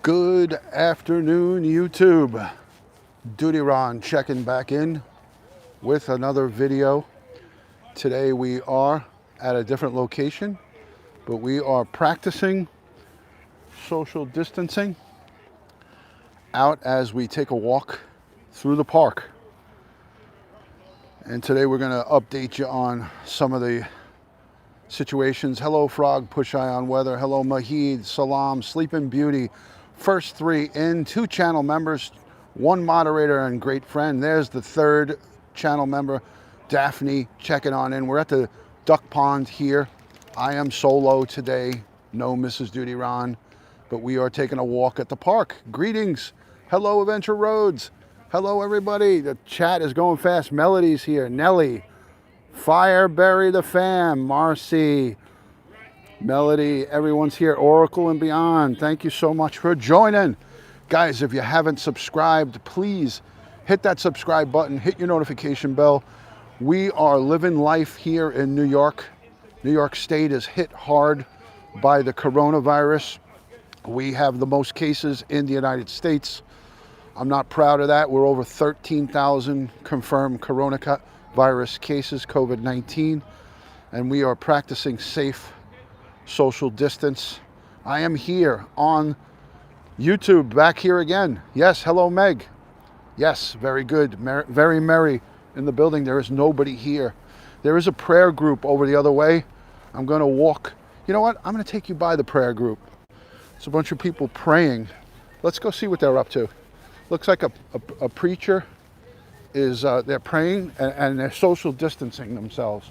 Good afternoon, YouTube. DutyRon checking back in with another video. Today we are at a different location, but we are practicing social distancing out as we take a walk through the park. And today we're going to update you on some of the situations. Hello, Frog, Push Eye on Weather. Hello, Mahid, Salam, Sleeping Beauty. First three in, 2 channel members, 1 moderator and great friend. There's the 3rd channel member, Daphne, checking on in. We're at the duck pond here. I am solo today, no Mrs. DutyRon, but we are taking a walk at the park. Greetings. Hello, Adventure Roads. Hello, everybody. The chat is going fast. Melody's here. Nelly. Fireberry the Fam. Marcy. Melody, everyone's here. Oracle and beyond. Thank you so much for joining. Guys, if you haven't subscribed, please hit that subscribe button. Hit your notification bell. We are living life here in New York. New York State is hit hard by the coronavirus. We have the most cases in the United States. I'm not proud of that. We're over 13,000 confirmed coronavirus cases, COVID-19, and we are practicing safe social distance. I am here on YouTube, back here again. Yes, hello, Meg. Yes, very good. Very merry in the building. There is nobody here. There is a prayer group over the other way. I'm going to walk. You know what? I'm going to take you by the prayer group. It's a bunch of people praying. Let's go see what they're up to. Looks like a preacher is they're praying and they're social distancing themselves.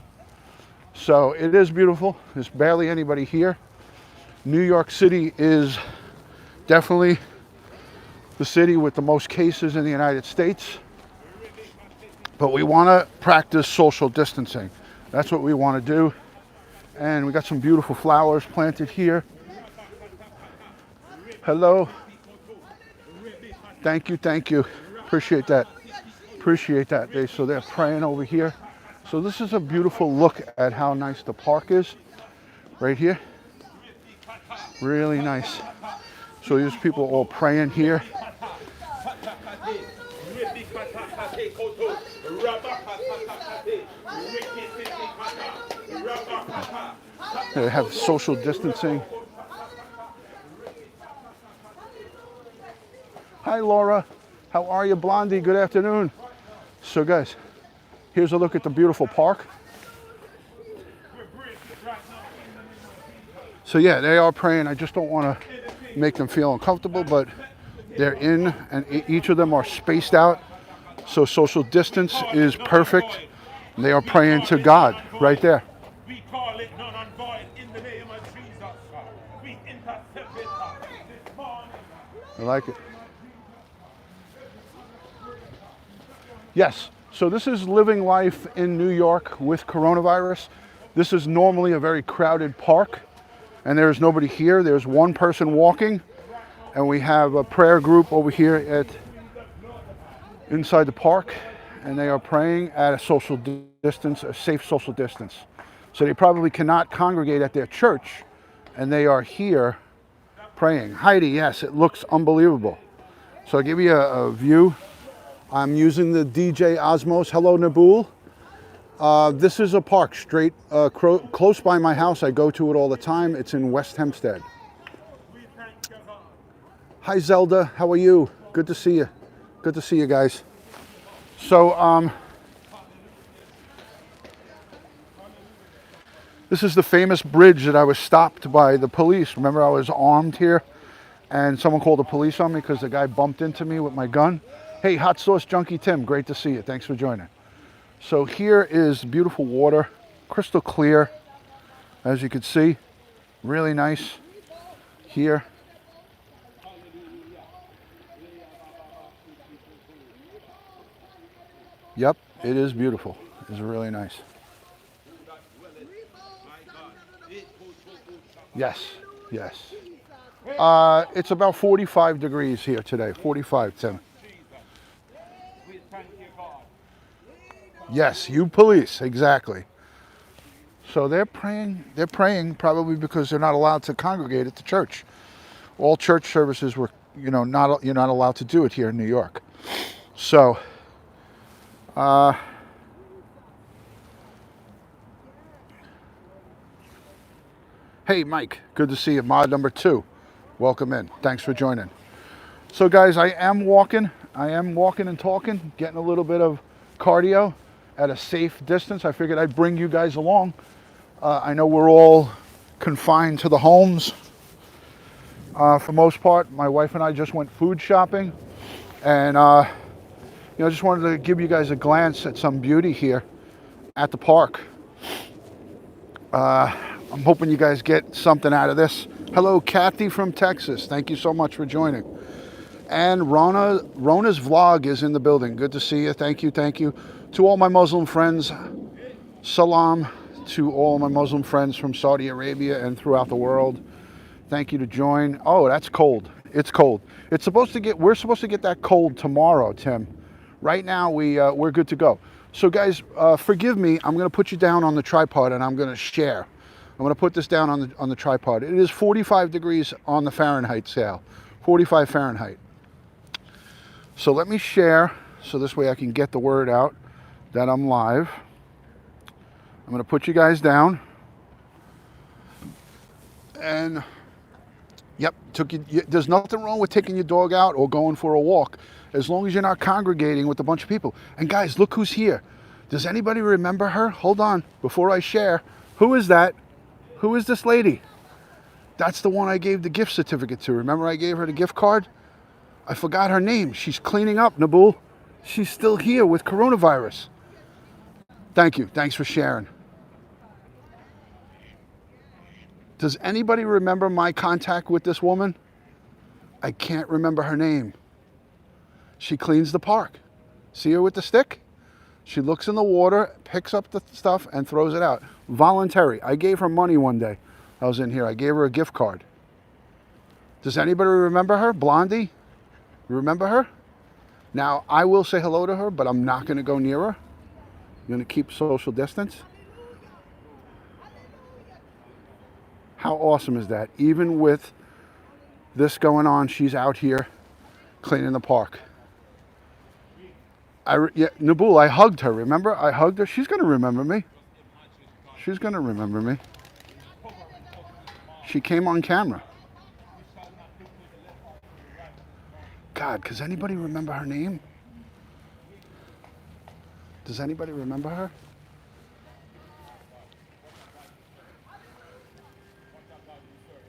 So it is beautiful. There's barely anybody here. New York City is definitely the city with the most cases in the United States. But we want to practice social distancing. That's what we want to do. And we got some beautiful flowers planted here. Hello. Thank you, thank you. Appreciate that. Appreciate that. So they're praying over here. So this is a beautiful look at how nice the park is right here. Really nice. So there's people all praying here. They have social distancing. Hi, Laura. How are you, Blondie? Good afternoon. So guys, here's a look at the beautiful park. So yeah, they are praying. I just don't want to make them feel uncomfortable, but they're in and each of them are spaced out. So social distance is perfect. They are praying to God right there. We call it none and void in the name of Jesus. We intercept it this morning. I like it. Yes. So this is living life in New York with coronavirus. This is normally a very crowded park, and there's nobody here. There's one person walking, and we have a prayer group over here inside the park, and they are praying at a social distance, a safe social distance. So they probably cannot congregate at their church, and they are here praying. Heidi, yes, it looks unbelievable. So I'll give you a view. I'm using the DJ Osmos. Hello, Nabul. This is a park straight close by my house. I go to it all the time. It's in West Hempstead. Hi, Zelda. How are you? Good to see you. Good to see you guys. So, this is the famous bridge that I was stopped by the police. Remember, I was armed here, and someone called the police on me because the guy bumped into me with my gun. Hey, Hot Sauce Junkie Tim, great to see you. Thanks for joining. So here is beautiful water, crystal clear, as you can see. Really nice here. Yep, it is beautiful. It's really nice. Yes, yes. It's about 45 degrees here today. 45, Tim. Yes, you police, exactly. So they're praying probably because they're not allowed to congregate at the church. All church services were you're not allowed to do it here in New York. So, hey, Mike, good to see you. Mod number 2, welcome in. Thanks for joining. So, guys, I am walking and talking, getting a little bit of cardio at a safe distance. I figured I'd bring you guys along. I know we're all confined to the homes for most part. My wife and I just went food shopping, and just wanted to give you guys a glance at some beauty here at the park. I'm hoping you guys get something out of this. Hello, Kathy from Texas. Thank you so much for joining. And Rona's vlog is in the building. Good to see you. Thank you. To all my Muslim friends, salam to all my Muslim friends from Saudi Arabia and throughout the world. Thank you to join. Oh, that's cold. It's cold. We're supposed to get that cold tomorrow, Tim. Right now we're good to go. So guys, forgive me. I'm going to put you down on the tripod and I'm going to share. I'm going to put this down on the tripod. It is 45 degrees on the Fahrenheit scale. 45 Fahrenheit. So let me share so this way I can get the word out that I'm live. I'm going to put you guys down. And yep, there's nothing wrong with taking your dog out or going for a walk as long as you're not congregating with a bunch of people. And guys, look who's here. Does anybody remember her? Hold on, before I share. Who is that? Who is this lady? That's the one I gave the gift certificate to. Remember I gave her the gift card? I forgot her name. She's cleaning up, Nabul. She's still here with coronavirus. Thank you. Thanks for sharing. Does anybody remember my contact with this woman? I can't remember her name. She cleans the park. See her with the stick? She looks in the water, picks up the stuff, and throws it out. Voluntary. I gave her money one day. I was in here. I gave her a gift card. Does anybody remember her? Blondie? Remember her? Now, I will say hello to her, but I'm not going to go near her. I'm going to keep social distance. How awesome is that? Even with this going on, she's out here cleaning the park. Nabul, I hugged her, remember? I hugged her. She's going to remember me. She's going to remember me. She came on camera. God, does anybody remember her name? Does anybody remember her?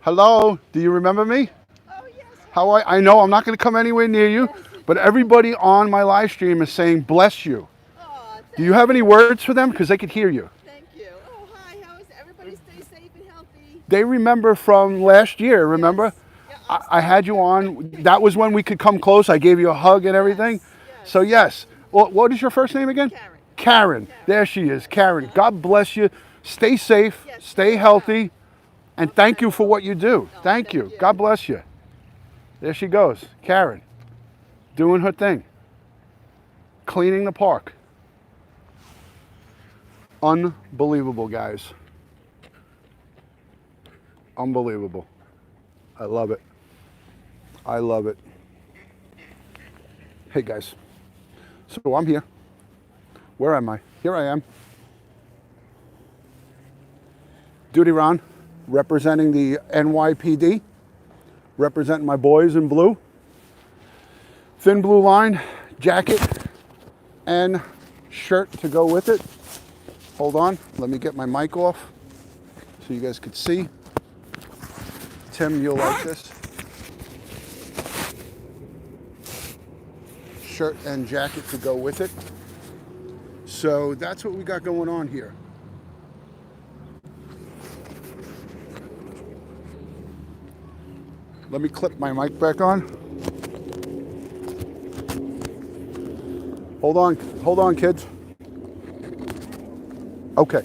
Hello, do you remember me? Oh, yes. How I know I'm not going to come anywhere near you, but everybody on my live stream is saying bless you. Oh, Do you have any words for them? Because they could hear you. Thank you. Oh, hi. How is everybody? Stay safe and healthy. They remember from last year, remember? Yes. Yeah, I had you on. That was when we could come close. I gave you a hug and everything. Yes. So yes. Well, what is your first name again? Karen. Karen. There she is. Karen. God bless you. Stay safe. Yes. Stay healthy. And thank you for what you do. Oh, Thank you. God bless you. There she goes. Karen. Doing her thing. Cleaning the park. Unbelievable, guys. Unbelievable. I love it. I love it. Hey, guys. So I'm here. Where am I? Here I am. DutyRon, representing the NYPD, representing my boys in blue. Thin blue line, jacket, and shirt to go with it. Hold on, let me get my mic off so you guys could see. Tim, you'll like this. Shirt and jacket to go with it. So that's what we got going on here. Let me clip my mic back on. Hold on, kids. Okay,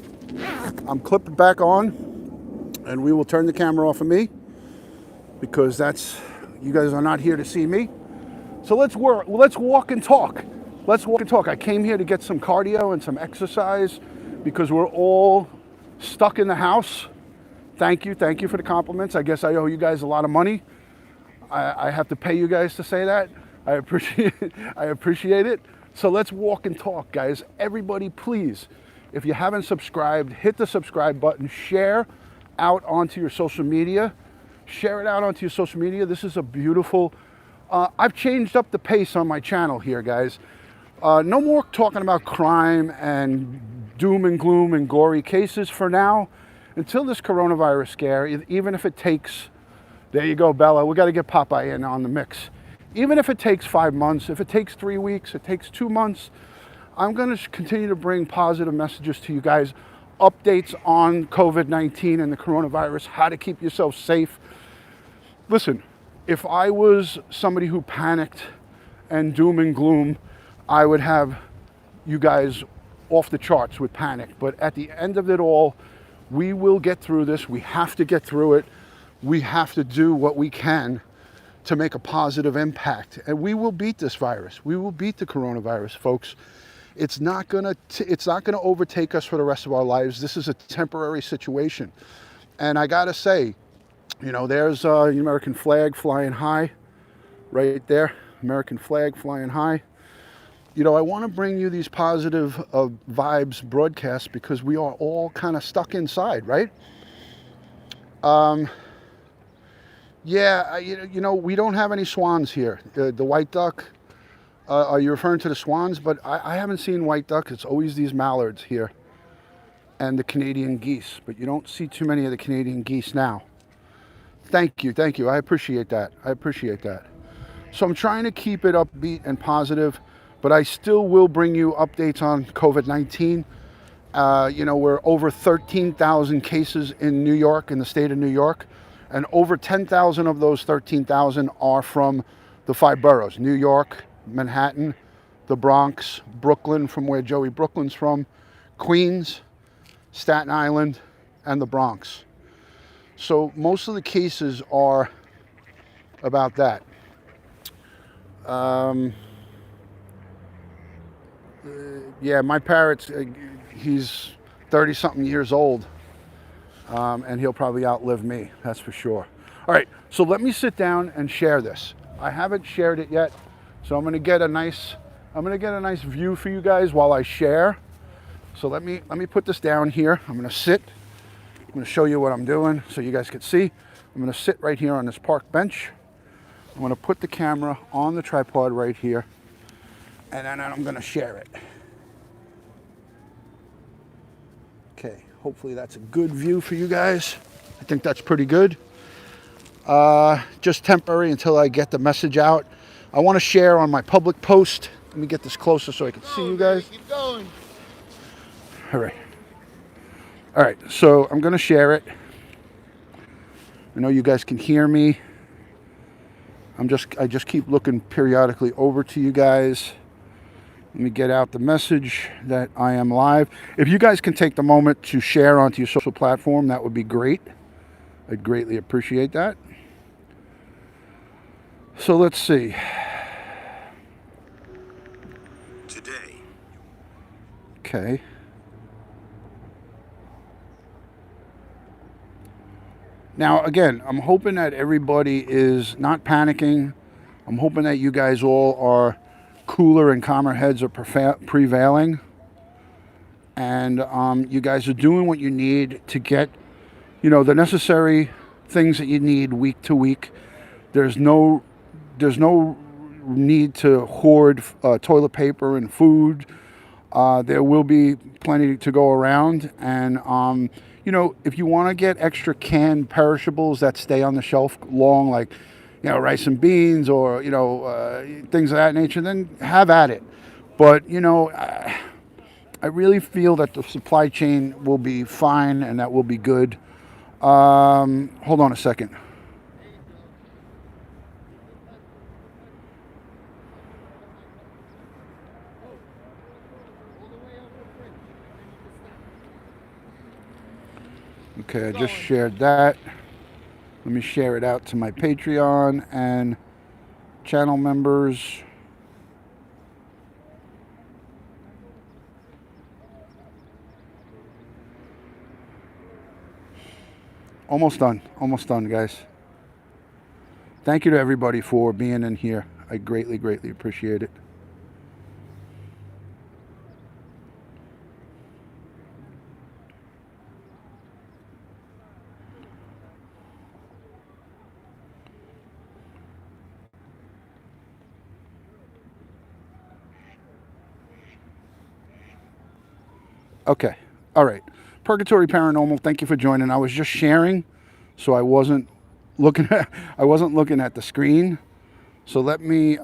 I'm clipped back on, and we will turn the camera off of me because you guys are not here to see me. So let's walk and talk. Let's walk and talk. I came here to get some cardio and some exercise because we're all stuck in the house. Thank you for the compliments. I guess I owe you guys a lot of money. I have to pay you guys to say that. I appreciate it. So let's walk and talk, guys. Everybody, please, if you haven't subscribed, hit the subscribe button, share out onto your social media. Share it out onto your social media. This is a beautiful, I've changed up the pace on my channel here, guys. No more talking about crime and doom and gloom and gory cases for now, until this coronavirus scare, even if it takes, there you go, Bella, we got to get Popeye in on the mix. Even if it takes 5 months, if it takes 3 weeks, it takes 2 months, I'm going to continue to bring positive messages to you guys, updates on COVID-19 and the coronavirus, how to keep yourself safe. Listen, if I was somebody who panicked and doom and gloom, I would have you guys off the charts with panic. But at the end of it all, we will get through this. We have to get through it. We have to do what we can to make a positive impact. And we will beat this virus. We will beat the coronavirus, folks. It's not gonna overtake us for the rest of our lives. This is a temporary situation. And I gotta say, you know, there's the American flag flying high right there. American flag flying high. You know, I want to bring you these positive vibes broadcasts because we are all kind of stuck inside, right? Yeah, you know, we don't have any swans here. The white duck, are you referring to the swans? But I haven't seen white duck. It's always these mallards here and the Canadian geese. But you don't see too many of the Canadian geese now. Thank you, thank you. I appreciate that. I appreciate that. So I'm trying to keep it upbeat and positive, but I still will bring you updates on COVID-19. You know, we're over 13,000 cases in New York, in the state of New York, and over 10,000 of those 13,000 are from the 5 boroughs: New York, Manhattan, the Bronx, Brooklyn, from where Joey Brooklyn's from, Queens, Staten Island, and the Bronx. So most of the cases are about that. Yeah, my parrot's, he's 30-something years old, and he'll probably outlive me, that's for sure. All right, so let me sit down and share this. I haven't shared it yet, so I'm gonna get a nice view for you guys while I share. So let me put this down here. I'm gonna sit. I'm gonna show you what I'm doing so you guys can see. I'm gonna sit right here on this park bench. I'm gonna put the camera on the tripod right here, and then I'm gonna share it. Okay, hopefully that's a good view for you guys. I think that's pretty good. Just temporary until I get the message out. I wanna share on my public post. Let me get this closer so I can see you guys. Keep going. All right. All right, so I'm gonna share it. I know you guys can hear me. I just keep looking periodically over to you guys. Let me get out the message that I am live. If you guys can take the moment to share onto your social platform, that would be great. I'd greatly appreciate that. So let's see. Today. Okay. Now, again, I'm hoping that everybody is not panicking. I'm hoping that you guys all are cooler and calmer heads are prevailing. And you guys are doing what you need to get, you know, the necessary things that you need week to week. There's no need to hoard toilet paper and food. There will be plenty to go around. And, you know, if you want to get extra canned perishables that stay on the shelf long, like, you know, rice and beans or, you know, things of that nature, then have at it. But, you know, I really feel that the supply chain will be fine and that will be good. Hold on a second. Okay, I just shared that. Let me share it out to my Patreon and channel members. Almost done, guys. Thank you to everybody for being in here. I greatly, greatly appreciate it. Okay. All right. Purgatory Paranormal, thank you for joining. I was just sharing, so I wasn't looking at the screen. So let me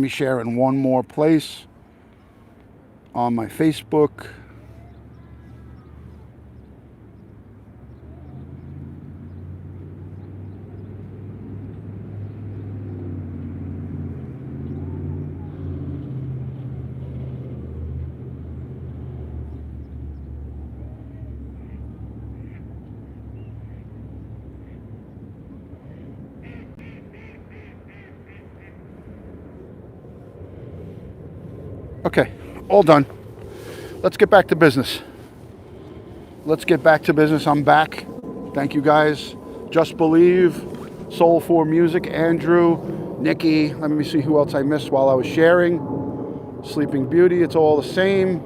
share in one more place on my Facebook. Okay, all done. Let's get back to business. I'm back. Thank you guys. Just Believe, Soul 4 Music, Andrew, Nikki. Let me see who else I missed while I was sharing. Sleeping Beauty, it's all the same.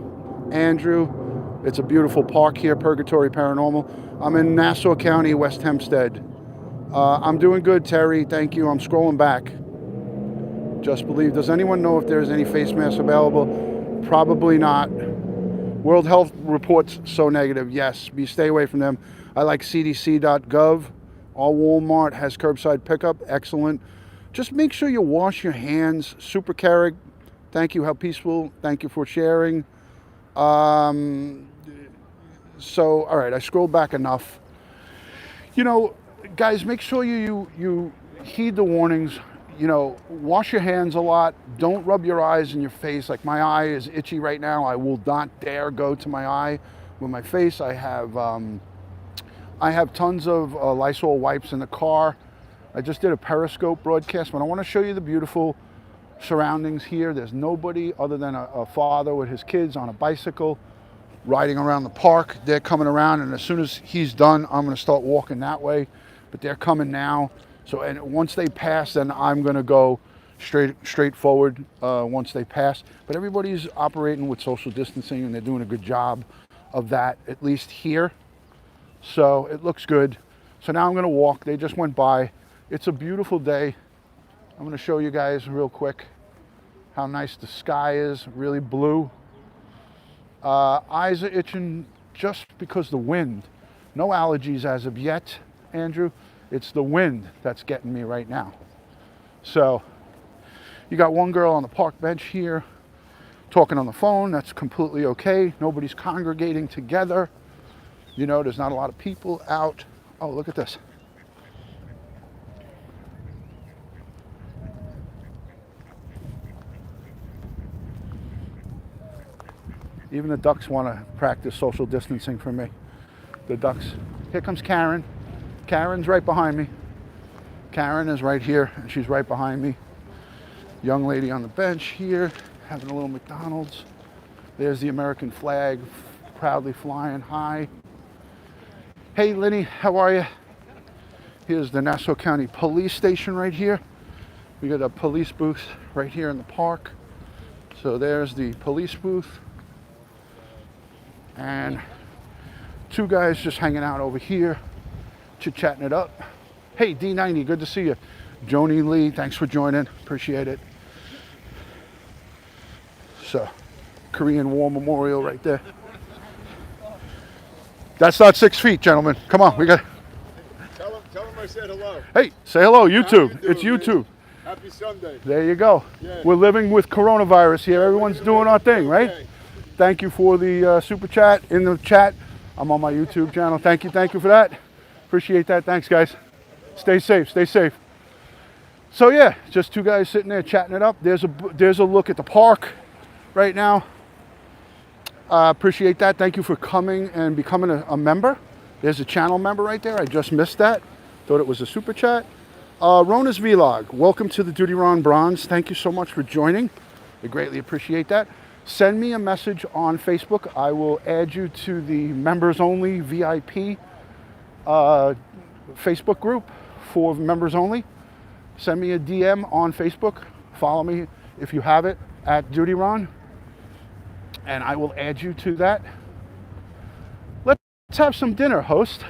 Andrew, it's a beautiful park here, Purgatory Paranormal. I'm in Nassau County, West Hempstead. I'm doing good, Terry. Thank you. I'm scrolling back. Just Believe. Does anyone know if there's any face masks available? Probably not. World Health reports so negative. Yes, stay away from them. I like cdc.gov. All Walmart has curbside pickup. Excellent. Just make sure you wash your hands. Super Carrick, thank you. How peaceful. Thank you for sharing. All right, I scrolled back enough. You know, guys, make sure you heed the warnings. You know, wash your hands a lot. Don't rub your eyes and your face. Like my eye is itchy right now. I will not dare go to my eye with my face. I have tons of Lysol wipes in the car. I just did a Periscope broadcast, but I want to show you the beautiful surroundings here. There's nobody other than a father with his kids on a bicycle riding around the park. They're coming around, and as soon as he's done, I'm going to start walking that way. But they're coming now. So, and once they pass, then I'm going to go straight forward once they pass. But everybody's operating with social distancing, and they're doing a good job of that, at least here. So it looks good. So now I'm going to walk. They just went by. It's a beautiful day. I'm going to show you guys real quick how nice the sky is, really blue. Eyes are itching just because the wind. No allergies as of yet, Andrew. It's the wind that's getting me right now. So you got one girl on the park bench here talking on the phone. That's completely okay. Nobody's congregating together. You know, there's not a lot of people out. Oh, look at this. Even the ducks want to practice social distancing for me. The ducks. Here comes Karen. Karen's right behind me. Karen is right here, and she's right behind me. Young lady on the bench here, having a little McDonald's. There's the American flag, proudly flying high. Hey, Lenny, how are you? Here's the Nassau County Police Station right here. We got a police booth right here in the park. So there's the police booth. And two guys just hanging out over here, chit-chatting it up. Hey, D90, good to see you. Joni Lee, thanks for joining. Appreciate it. So, Korean War Memorial right there. That's not 6 feet, gentlemen. Come on, we got. Tell him I said hello. Hey, say hello, YouTube. It's YouTube. Happy Sunday. There you go. Yeah. We're living with coronavirus here. Everyone's doing our thing, right? Okay. Thank you for the super chat in the chat. I'm on my YouTube channel. Thank you for that. Appreciate that. Thanks, guys. Stay safe. Stay safe. So yeah, just two guys sitting there chatting it up. There's a look at the park right now. Appreciate that. Thank you for coming and becoming a member. There's a channel member right there. I just missed that. Thought it was a super chat. Rona's Vlog. Welcome to the DutyRon Bronze. Thank you so much for joining. I greatly appreciate that. Send me a message on Facebook. I will add you to the members only VIP Facebook group for members only. Send me a DM on Facebook. Follow me if you have it at DutyRon, and I will add you to that. Let's have some dinner, host.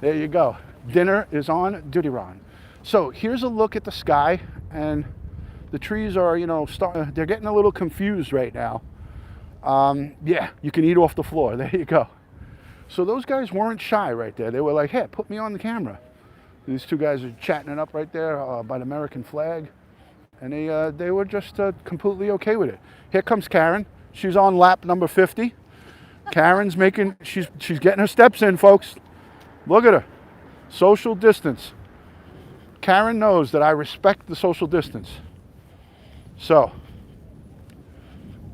There you go. Dinner is on DutyRon. So here's a look at the sky, and the trees are, they're getting a little confused right now. Yeah, you can eat off the floor. There you go. So those guys weren't shy right there. They were like, hey, put me on the camera. These two guys are chatting it up right there by the American flag. And they were just completely okay with it. Here comes Karen. She's on lap number 50. Karen's she's getting her steps in, folks. Look at her. Social distance. Karen knows that I respect the social distance. So,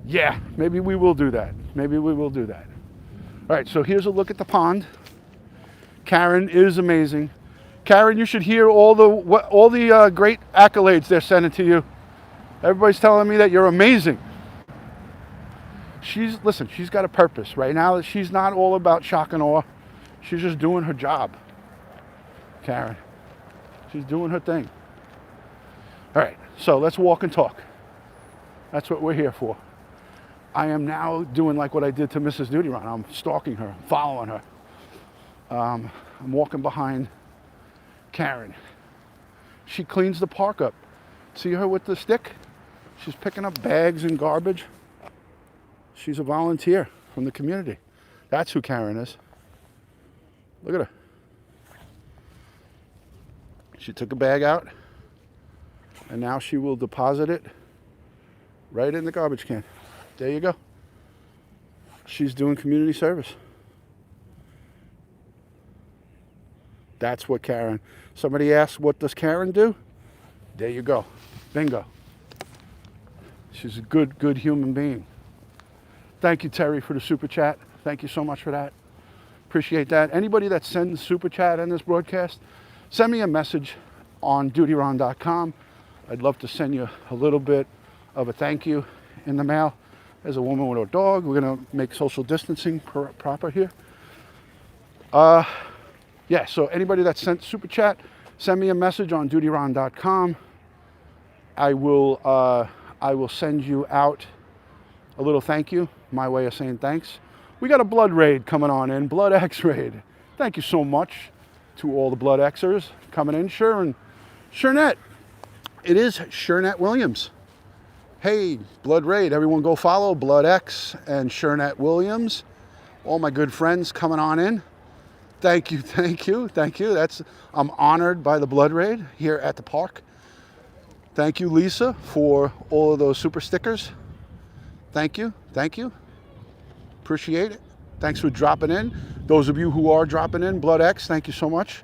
yeah, maybe we will do that. Maybe we will do that. All right, so here's a look at the pond. Karen is amazing. Karen, you should hear all the great accolades they're sending to you. Everybody's telling me that you're amazing. She's got a purpose right now. She's not all about shock and awe. She's just doing her job. Karen, she's doing her thing. All right, so let's walk and talk. That's what we're here for. I am now doing like what I did to Mrs. DutyRon. I'm stalking her, following her. I'm walking behind Karen. She cleans the park up. See her with the stick? She's picking up bags and garbage. She's a volunteer from the community. That's who Karen is. Look at her. She took a bag out, and now she will deposit it right in the garbage can. There you go. She's doing community service. That's what Karen. Somebody asked, what does Karen do? There you go. Bingo. She's a good human being. Thank you, Terry, for the super chat. Thank you so much for that. Appreciate that. Anybody that sends super chat in this broadcast, send me a message on DutyRon.com. I'd love to send you a little bit of a thank you in the mail. There's a woman with a dog. We're going to make social distancing proper here. Yeah, so anybody that sent super chat, send me a message on DutyRon.com. I will send you out a little thank you, my way of saying thanks. We got a blood raid coming on in, Blood X raid. Thank you so much to all the Blood Xers coming in. Shernet. It is Shernet Williams. Hey, Blood Raid, everyone go follow Blood X and Shernet Williams. All my good friends coming on in. Thank you. I'm honored by the Blood Raid here at the park. Thank you, Lisa, for all of those super stickers. Thank you. Appreciate it. Thanks for dropping in. Those of you who are dropping in, Blood X, thank you so much.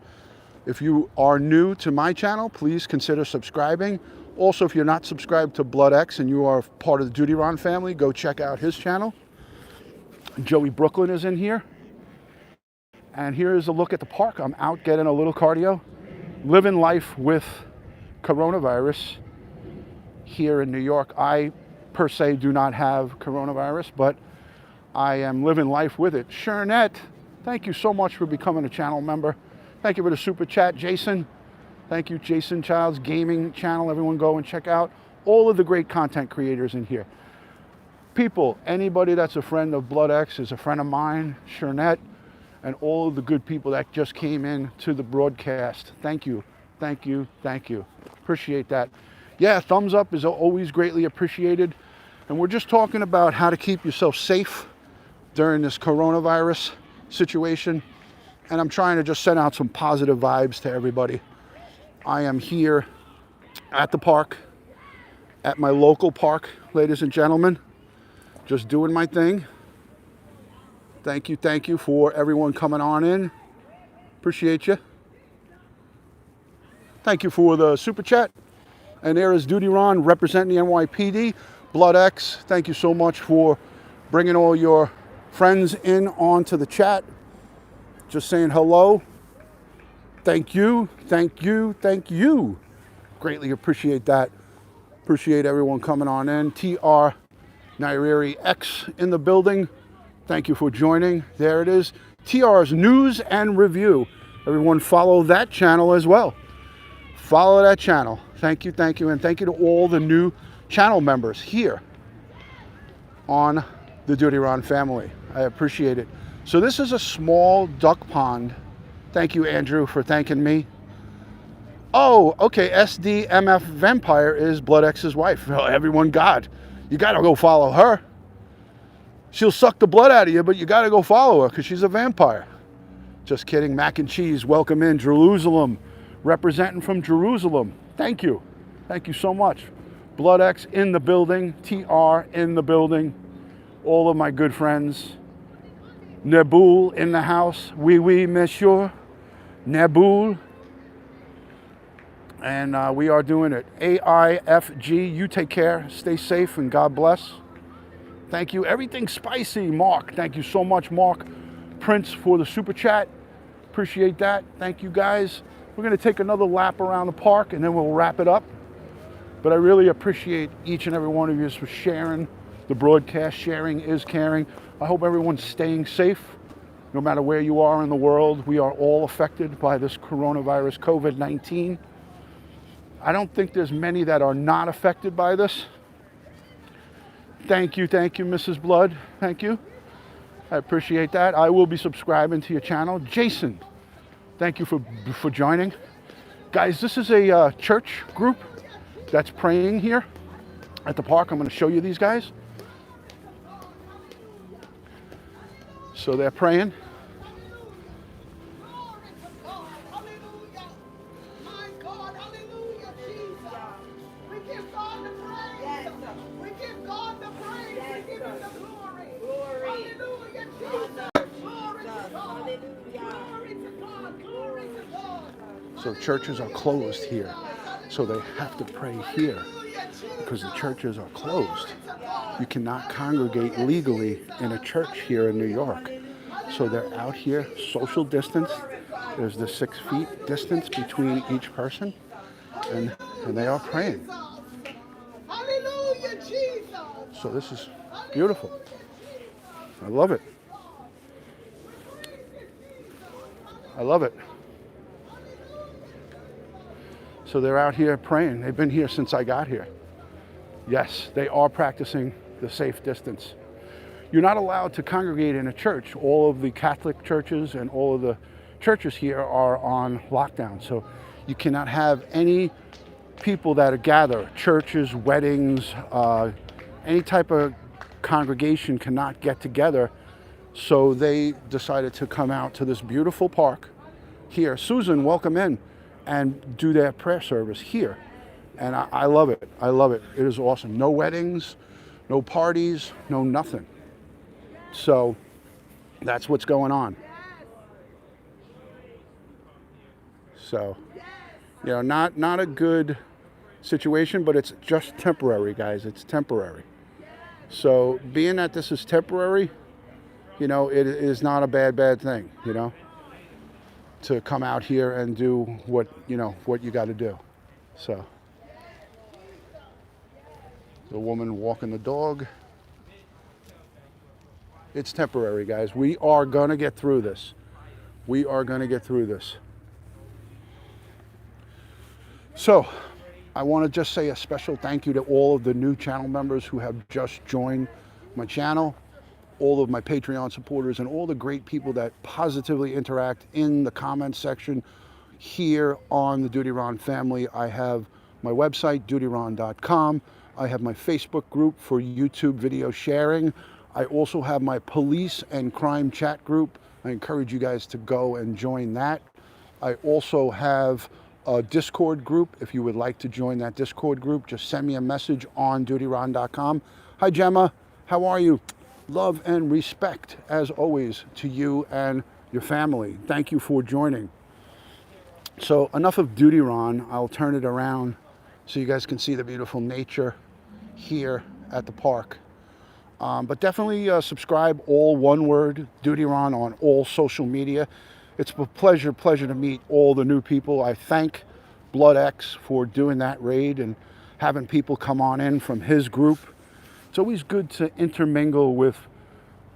If you are new to my channel, please consider subscribing. Also, if you're not subscribed to Blood X and you are part of the DutyRon family, go check out his channel. Joey Brooklyn is in here. And here is a look at the park. I'm out getting a little cardio, living life with coronavirus here in New York. I, per se, do not have coronavirus, but I am living life with it. Shernet, thank you so much for becoming a channel member. Thank you for the super chat, Jason. Thank you, Jason Child's gaming channel. Everyone go and check out all of the great content creators in here. People, anybody that's a friend of Blood X is a friend of mine, Shernet, and all of the good people that just came in to the broadcast. Thank you. Appreciate that. Yeah, thumbs up is always greatly appreciated. And we're just talking about how to keep yourself safe during this coronavirus situation. And I'm trying to just send out some positive vibes to everybody. I am here at the park, at my local park, ladies and gentlemen, just doing my thing. Thank you for everyone coming on in. Appreciate you. Thank you for the super chat. And there is DutyRon representing the NYPD. Blood X, thank you so much for bringing all your friends in onto the chat. Just saying hello. Thank you. Greatly appreciate that. Appreciate everyone coming on in. TR Nairiri X in the building. Thank you for joining. There it is. TR's News and Review. Everyone follow that channel as well. Follow that channel. Thank you, and thank you to all the new channel members here on the DutyRon family. I appreciate it. So this is a small duck pond. Thank you, Andrew, for thanking me. Oh, okay, SDMF Vampire is Blood X's wife. Oh, everyone, God, you gotta go follow her. She'll suck the blood out of you, but you gotta go follow her because she's a vampire. Just kidding. Mac and Cheese, welcome in. Jerusalem, representing from Jerusalem. Thank you. Thank you so much. Blood X in the building. TR in the building. All of my good friends. Neboul in the house. Oui, oui, monsieur. Neboul. And we are doing it. AIFG, you take care. Stay safe and God bless. Thank you. Everything spicy, Mark. Thank you so much, Mark. Prince for the super chat. Appreciate that. Thank you, guys. We're going to take another lap around the park and then we'll wrap it up. But I really appreciate each and every one of you for sharing the broadcast. Sharing is caring. I hope everyone's staying safe, no matter where you are in the world. We are all affected by this coronavirus, COVID-19. I don't think there's many that are not affected by this. Thank you, Mrs. Blood. Thank you. I appreciate that. I will be subscribing to your channel. Jason, thank you for joining. Guys, this is a church group that's praying here at the park. I'm going to show you these guys. So they're praying. So churches are closed here. So they have to pray here because the churches are closed. You cannot congregate legally in a church here in New York. So they're out here, social distance. There's the 6 feet distance between each person. And they are praying. So this is beautiful. I love it. I love it. So they're out here praying. They've been here since I got here. Yes, they are practicing the safe distance. You're not allowed to congregate in a church. All of the Catholic churches and all of the churches here are on lockdown. So you cannot have any people that gather. Churches, weddings, any type of congregation cannot get together. So they decided to come out to this beautiful park here. Susan, welcome in. And do their prayer service here. And I love it. I love it. It is awesome. No weddings, no parties, no nothing. So that's what's going on. So, you know, not a good situation, but it's just temporary, guys. It's temporary. So being that this is temporary, you know, it is not a bad thing, you know, to come out here and do what you got to do. So the woman walking the dog. It's temporary, guys. We are going to get through this. We are going to get through this. So I want to just say a special thank you to all of the new channel members who have just joined my channel, all of my Patreon supporters, and all the great people that positively interact in the comments section here on the DutyRon family. I have my website, DutyRon.com. I have my Facebook group for YouTube video sharing. I also have my police and crime chat group. I encourage you guys to go and join that. I also have a Discord group. If you would like to join that Discord group, just send me a message on DutyRon.com. Hi, Gemma. How are you? Love and respect, as always, to you and your family. Thank you for joining. So enough of DutyRon. I'll turn it around so you guys can see the beautiful nature here at the park. But definitely subscribe, all one word, DutyRon, on all social media. It's a pleasure to meet all the new people. I thank Blood X for doing that raid and having people come on in from his group. It's always good to intermingle with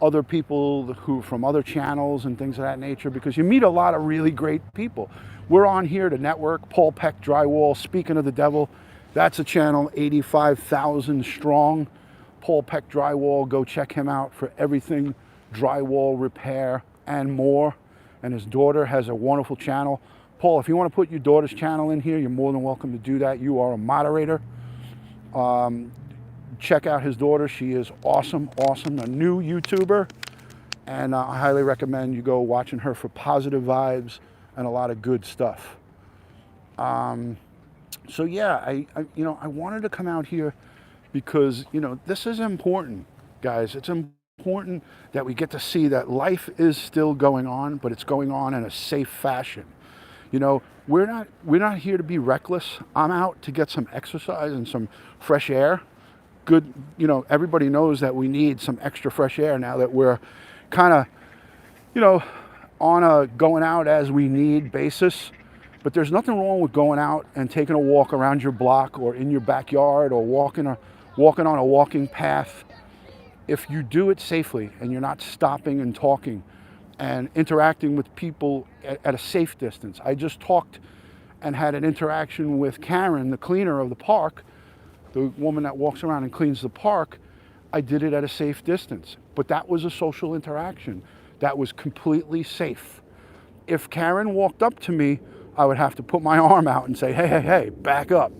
other people who from other channels and things of that nature, because you meet a lot of really great people. We're on here to network. Paul Peck Drywall, speaking of the devil, that's a channel 85,000 strong. Paul Peck Drywall, go check him out for everything drywall repair and more. And his daughter has a wonderful channel. Paul, if you want to put your daughter's channel in here, you're more than welcome to do that. You are a moderator. Check out his daughter. She is awesome, awesome, a new YouTuber. And I highly recommend you go watching her for positive vibes and a lot of good stuff. So yeah, I wanted to come out here because, this is important, guys. It's important that we get to see that life is still going on, but it's going on in a safe fashion. We're not here to be reckless. I'm out to get some exercise and some fresh air. Good, everybody knows that we need some extra fresh air now that we're kind of, on a going out as we need basis. But there's nothing wrong with going out and taking a walk around your block or in your backyard or walking on a walking path. If you do it safely and you're not stopping and talking and interacting with people at a safe distance. I just talked and had an interaction with Karen, the cleaner of the park, the woman that walks around and cleans the park. I did it at a safe distance, but that was a social interaction. That was completely safe. If Karen walked up to me, I would have to put my arm out and say, hey, back up.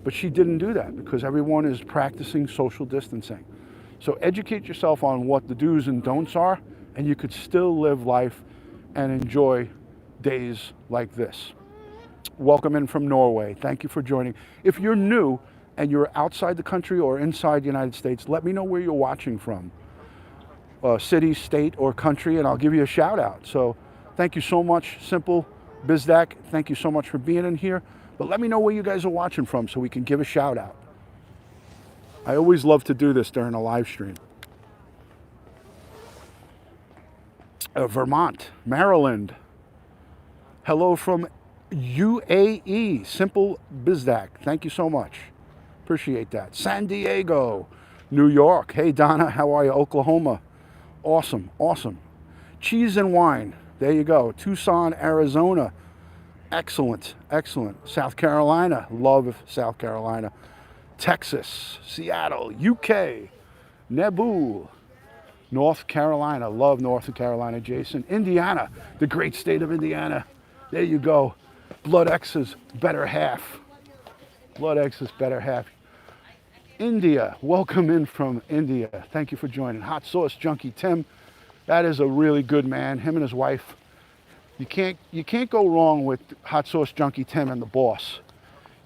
But she didn't do that because everyone is practicing social distancing. So educate yourself on what the do's and don'ts are, and you could still live life and enjoy days like this. Welcome in from Norway. Thank you for joining. If you're new and you're outside the country or inside the United States, let me know where you're watching from. City, state, or country, and I'll give you a shout out. So thank you so much, Simple Bizdak. Thank you so much for being in here. But let me know where you guys are watching from so we can give a shout out. I always love to do this during a live stream. Vermont, Maryland. Hello from UAE, Simple Bizdak. Thank you so much. Appreciate that. San Diego, New York. Hey, Donna, how are you? Oklahoma. Awesome, awesome. Cheese and wine. There you go. Tucson, Arizona. Excellent, excellent. South Carolina. Love South Carolina. Texas, Seattle, UK. Nebu. North Carolina. Love North Carolina, Jason. Indiana, the great state of Indiana. There you go. Blood X's better half. Blood X's better half. India, welcome in from India. Thank you for joining. Hot Sauce Junkie Tim, that is a really good man. Him and his wife. You can't go wrong with Hot Sauce Junkie Tim and the boss.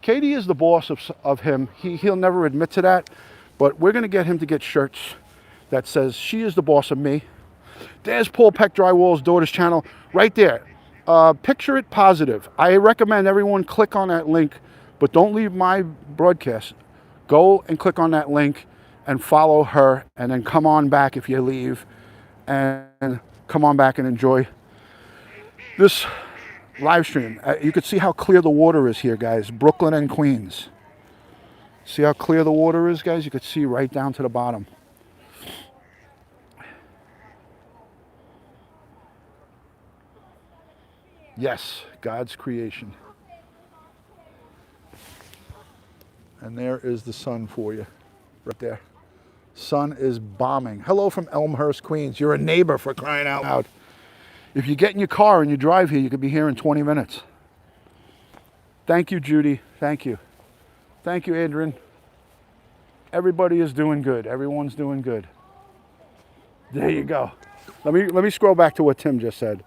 Katie is the boss of him. He'll never admit to that, but we're gonna get him to get shirts that says she is the boss of me. There's Paul Peck Drywall's daughter's channel right there. Picture it positive. I recommend everyone click on that link, but don't leave my broadcast. Go and click on that link and follow her, and then come on back if you leave, and come on back and enjoy this live stream. You can see how clear the water is here, guys. Brooklyn and Queens. See how clear the water is, guys? You could see right down to the bottom. Yes, God's creation. And there is the sun for you, right there. Sun is bombing. Hello from Elmhurst, Queens. You're a neighbor, for crying out loud. If you get in your car and you drive here, you could be here in 20 minutes. Thank you, Judy. Thank you. Thank you, Adrian. Everybody is doing good. Everyone's doing good. There you go. Let me scroll back to what Tim just said.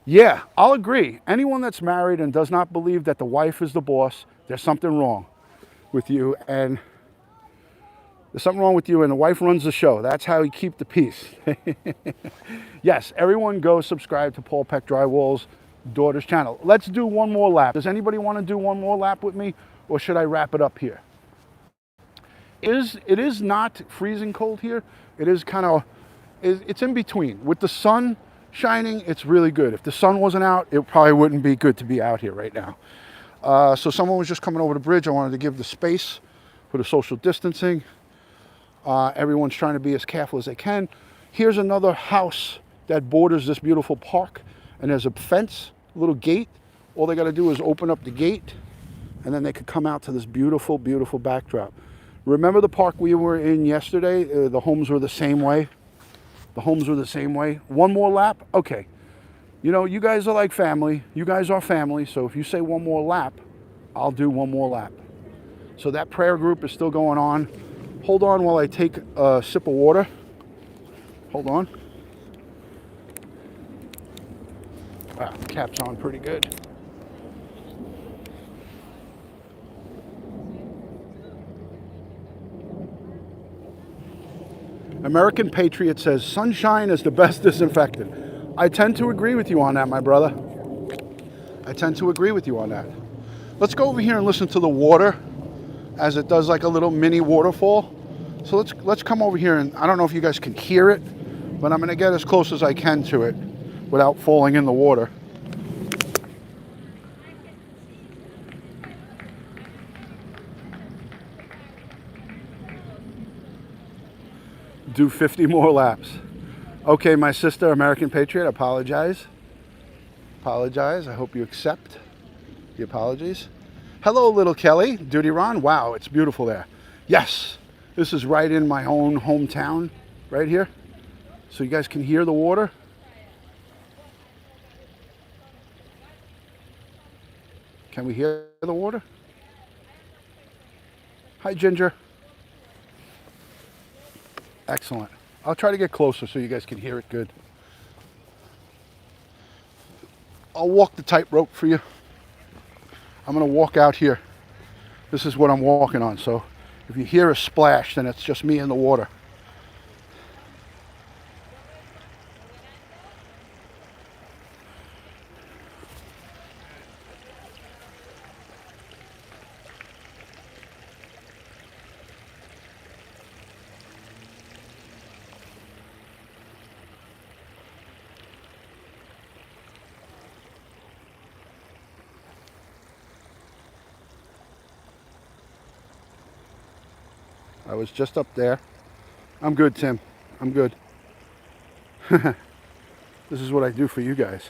Yeah, I'll agree. Anyone that's married and does not believe that the wife is the boss, there's something wrong with you, and there's something wrong with you, and the wife runs the show. That's how you keep the peace. Yes, everyone go subscribe to Paul Peck Drywall's daughter's channel. Let's do one more lap. Does anybody want to do one more lap with me, or should I wrap it up here? It is not freezing cold here. It is kind of, it's in between. With the sun shining, it's really good. If the sun wasn't out, it probably wouldn't be good to be out here right now. So someone was just coming over the bridge. I wanted to give the space for the social distancing. Everyone's trying to be as careful as they can. Here's another house that borders this beautiful park, and there's a fence, a little gate. All they got to do is open up the gate, and then they could come out to this beautiful, beautiful backdrop. Remember the park we were in yesterday? The homes were the same way. The homes were the same way. One more lap? Okay. You know, you guys are like family. You guys are family, so if you say one more lap, I'll do one more lap. So that prayer group is still going on. Hold on while I take a sip of water. Hold on. Wow, the cap's on pretty good. American Patriot says, sunshine is the best disinfectant. I tend to agree with you on that, my brother. I tend to agree with you on that. Let's go over here and listen to the water as it does like a little mini waterfall. So let's come over here, and I don't know if you guys can hear it, but I'm gonna get as close as I can to it without falling in the water. Do 50 more laps. Okay, my sister, American Patriot, apologize. Apologize. I hope you accept the apologies. Hello, little Kelly. DutyRon. Wow, it's beautiful there. Yes, this is right in my own hometown, right here. So you guys can hear the water. Can we hear the water? Hi, Ginger. Excellent. I'll try to get closer so you guys can hear it good. I'll walk the tightrope for you. I'm gonna walk out here. This is what I'm walking on, so if you hear a splash, then it's just me in the water. I was just up there. I'm good, Tim. I'm good. This is what I do for you guys.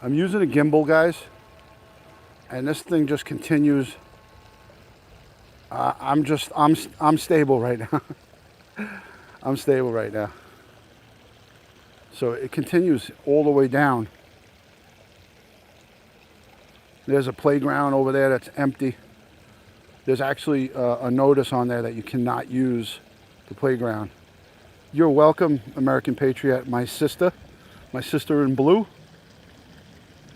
I'm using a gimbal, guys, and this thing just continues. I'm stable right now. I'm stable right now. So it continues all the way down. There's a playground over there that's empty. There's actually a notice on there that you cannot use the playground. You're welcome, American Patriot, my sister in blue.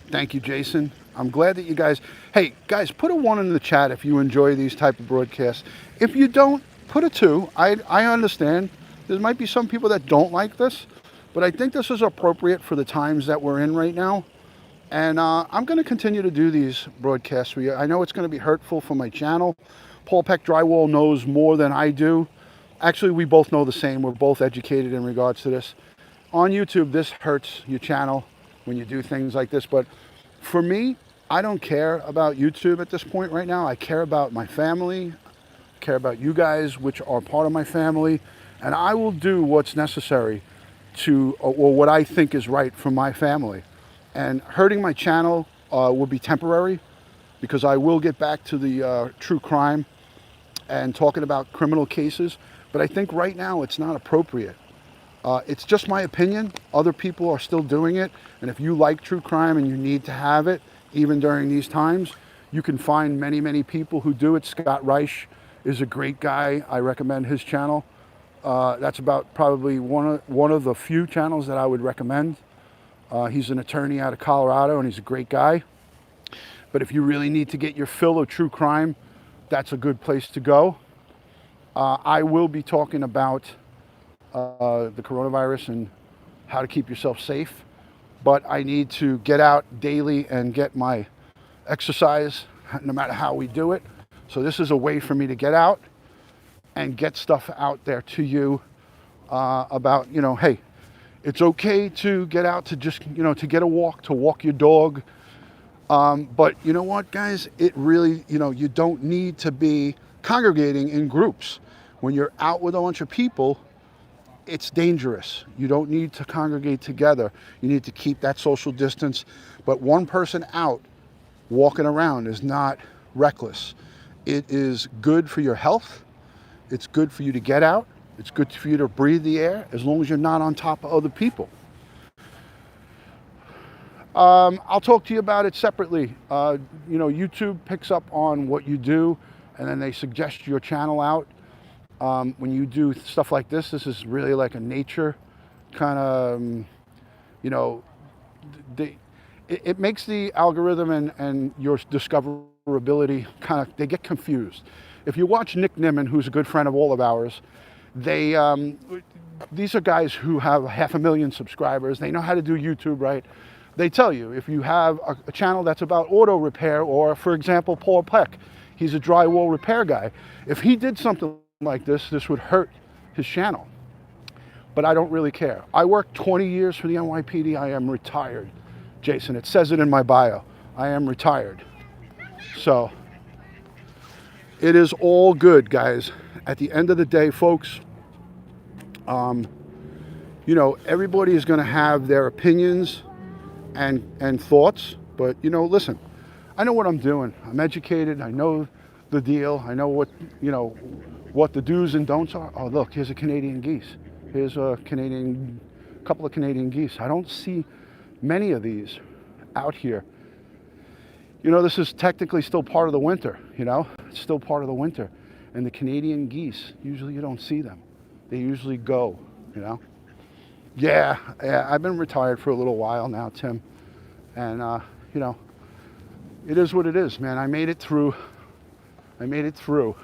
Thank you, Jason. I'm glad that you guys, hey guys, put a 1 in the chat if you enjoy these type of broadcasts. If you don't, put a 2. I understand. There might be some people that don't like this, but I think this is appropriate for the times that we're in right now. And I'm going to continue to do these broadcasts for you. I know it's going to be hurtful for my channel. Paul Peck Drywall knows more than I do. Actually, we both know the same. We're both educated in regards to this. On YouTube, this hurts your channel when you do things like this. But for me, I don't care about YouTube at this point right now. I care about my family. I care about you guys, which are part of my family. And I will do what's necessary to, or what I think is right for my family. And hurting my channel will be temporary, because I will get back to the true crime and talking about criminal cases. But I think right now it's not appropriate. It's just my opinion. Other people are still doing it. And if you like true crime and you need to have it, even during these times, you can find many, many people who do it. Scott Reich is a great guy. I recommend his channel. That's about probably one of the few channels that I would recommend. He's an attorney out of Colorado, and he's a great guy. But if you really need to get your fill of true crime, that's a good place to go. I will be talking about the coronavirus and how to keep yourself safe. But I need to get out daily and get my exercise, no matter how we do it. So this is a way for me to get out and get stuff out there to you about, you know, hey, it's okay to get out to just, you know, to get a walk, to walk your dog. But you know what, guys? It really, you don't need to be congregating in groups. When you're out with a bunch of people, it's dangerous. You don't need to congregate together. You need to keep that social distance. But one person out walking around is not reckless. It is good for your health. It's good for you to get out. It's good for you to breathe the air as long as you're not on top of other people. I'll talk to you about it separately. YouTube picks up on what you do, and then they suggest your channel out. When you do stuff like this is really like a nature kind of, it makes the algorithm and your discoverability they get confused. If you watch Nick Nimmin, who's a good friend of all of ours, these are guys who have 500,000 subscribers. They know how to do YouTube right. They tell you if you have a channel that's about auto repair, or for example, Paul Peck, he's a drywall repair guy. If he did something like this would hurt his channel. But I don't really care. I worked 20 years for the NYPD. I am retired, Jason. It says it in my bio. I am retired. So it is all good, guys. At the end of the day, folks, everybody is going to have their opinions and thoughts, but listen, I know what I'm doing. I'm educated. I know the deal. I know what the do's and don'ts are. Oh, look, here's a Canadian geese. Here's a couple of Canadian geese. I don't see many of these out here. This is technically still part of the winter, it's still part of the winter. And the Canadian geese, usually you don't see them. They usually go, Yeah, I've been retired for a little while now, Tim. And, it is what it is, man. I made it through. September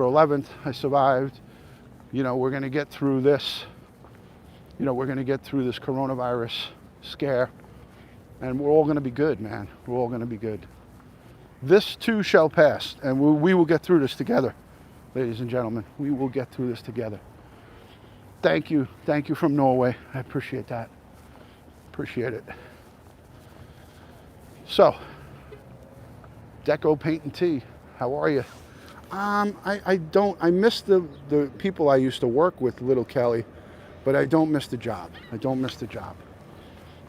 11th, I survived. We're going to get through this. We're going to get through this coronavirus scare. And we're all going to be good, man. We're all going to be good. This too shall pass. And we will get through this together, ladies and gentlemen. We will get through this together. Thank you. Thank you from Norway. I appreciate that. Appreciate it. So, Deco Paint and Tea, how are you? I miss the people I used to work with, Little Kelly, but I don't miss the job. I don't miss the job.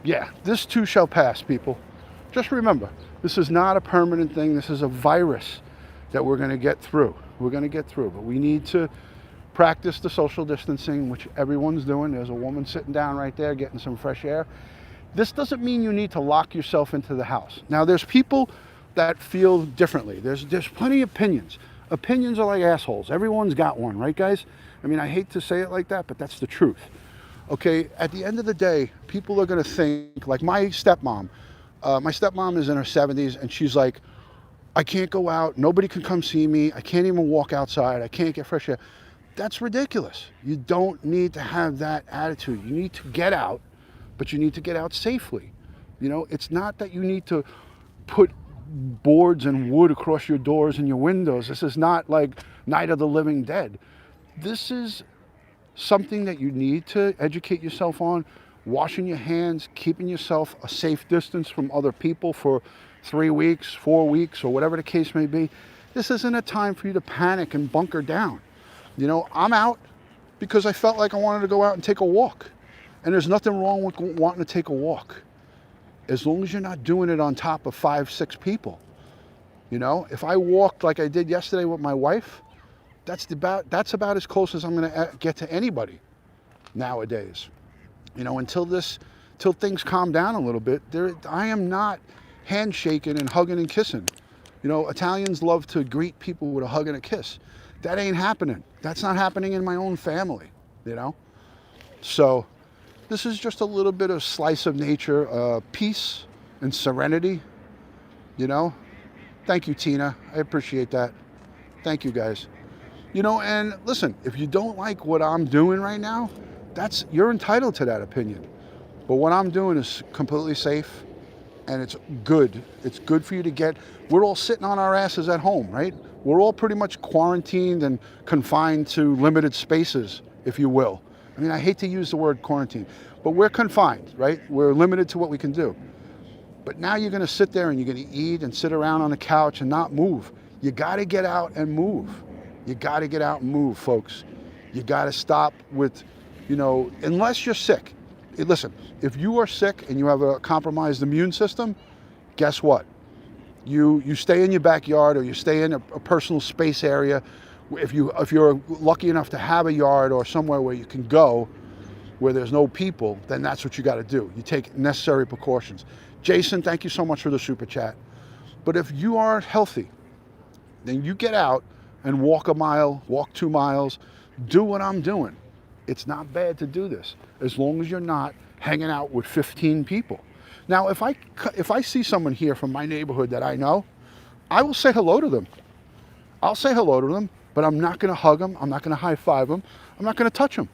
Yeah, this too shall pass, people. Just remember, this is not a permanent thing. This is a virus that we're going to get through. We're going to get through, but we need to practice the social distancing, which everyone's doing. There's a woman sitting down right there getting some fresh air. This doesn't mean you need to lock yourself into the house. Now, there's people that feel differently. There's plenty of opinions. Opinions are like assholes. Everyone's got one, right, guys? I mean, I hate to say it like that, but that's the truth. Okay, at the end of the day, people are going to think, like my stepmom. My stepmom is in her 70s, and she's like, I can't go out. Nobody can come see me. I can't even walk outside. I can't get fresh air. That's ridiculous. You don't need to have that attitude. You need to get out, but you need to get out safely. It's not that you need to put boards and wood across your doors and your windows. This is not like Night of the Living Dead. This is something that you need to educate yourself on. Washing your hands, keeping yourself a safe distance from other people for 3 weeks, 4 weeks, or whatever the case may be. This isn't a time for you to panic and bunker down. I'm out because I felt like I wanted to go out and take a walk. And there's nothing wrong with wanting to take a walk, as long as you're not doing it on top of 5, 6 people. If I walked like I did yesterday with my wife, that's about as close as I'm going to get to anybody nowadays. Until things calm down a little bit, I am not handshaking and hugging and kissing. Italians love to greet people with a hug and a kiss. That ain't happening. That's not happening in my own family, So this is just a little bit of slice of nature, peace and serenity, Thank you, Tina. I appreciate that. Thank you, guys. And listen, if you don't like what I'm doing right now, you're entitled to that opinion. But what I'm doing is completely safe, and it's good. It's good for you to get. We're all sitting on our asses at home, right? We're all pretty much quarantined and confined to limited spaces, if you will. I mean, I hate to use the word quarantine, but we're confined, right? We're limited to what we can do. But now you're going to sit there and you're going to eat and sit around on the couch and not move. You got to get out and move. You got to get out and move, folks. You got to stop with, you know, unless you're sick. Listen, if you are sick and you have a compromised immune system, guess what? You stay in your backyard, or you stay in a personal space area. If you're lucky enough to have a yard or somewhere where you can go where there's no people, then that's what you got to do. You take necessary precautions. Jason, thank you so much for the super chat. But if you are healthy, then you get out and walk a mile, walk 2 miles, do what I'm doing. It's not bad to do this, as long as you're not hanging out with 15 people. Now, if I see someone here from my neighborhood that I know, I will say hello to them. I'll say hello to them, but I'm not going to hug them. I'm not going to high five them. I'm not going to touch them.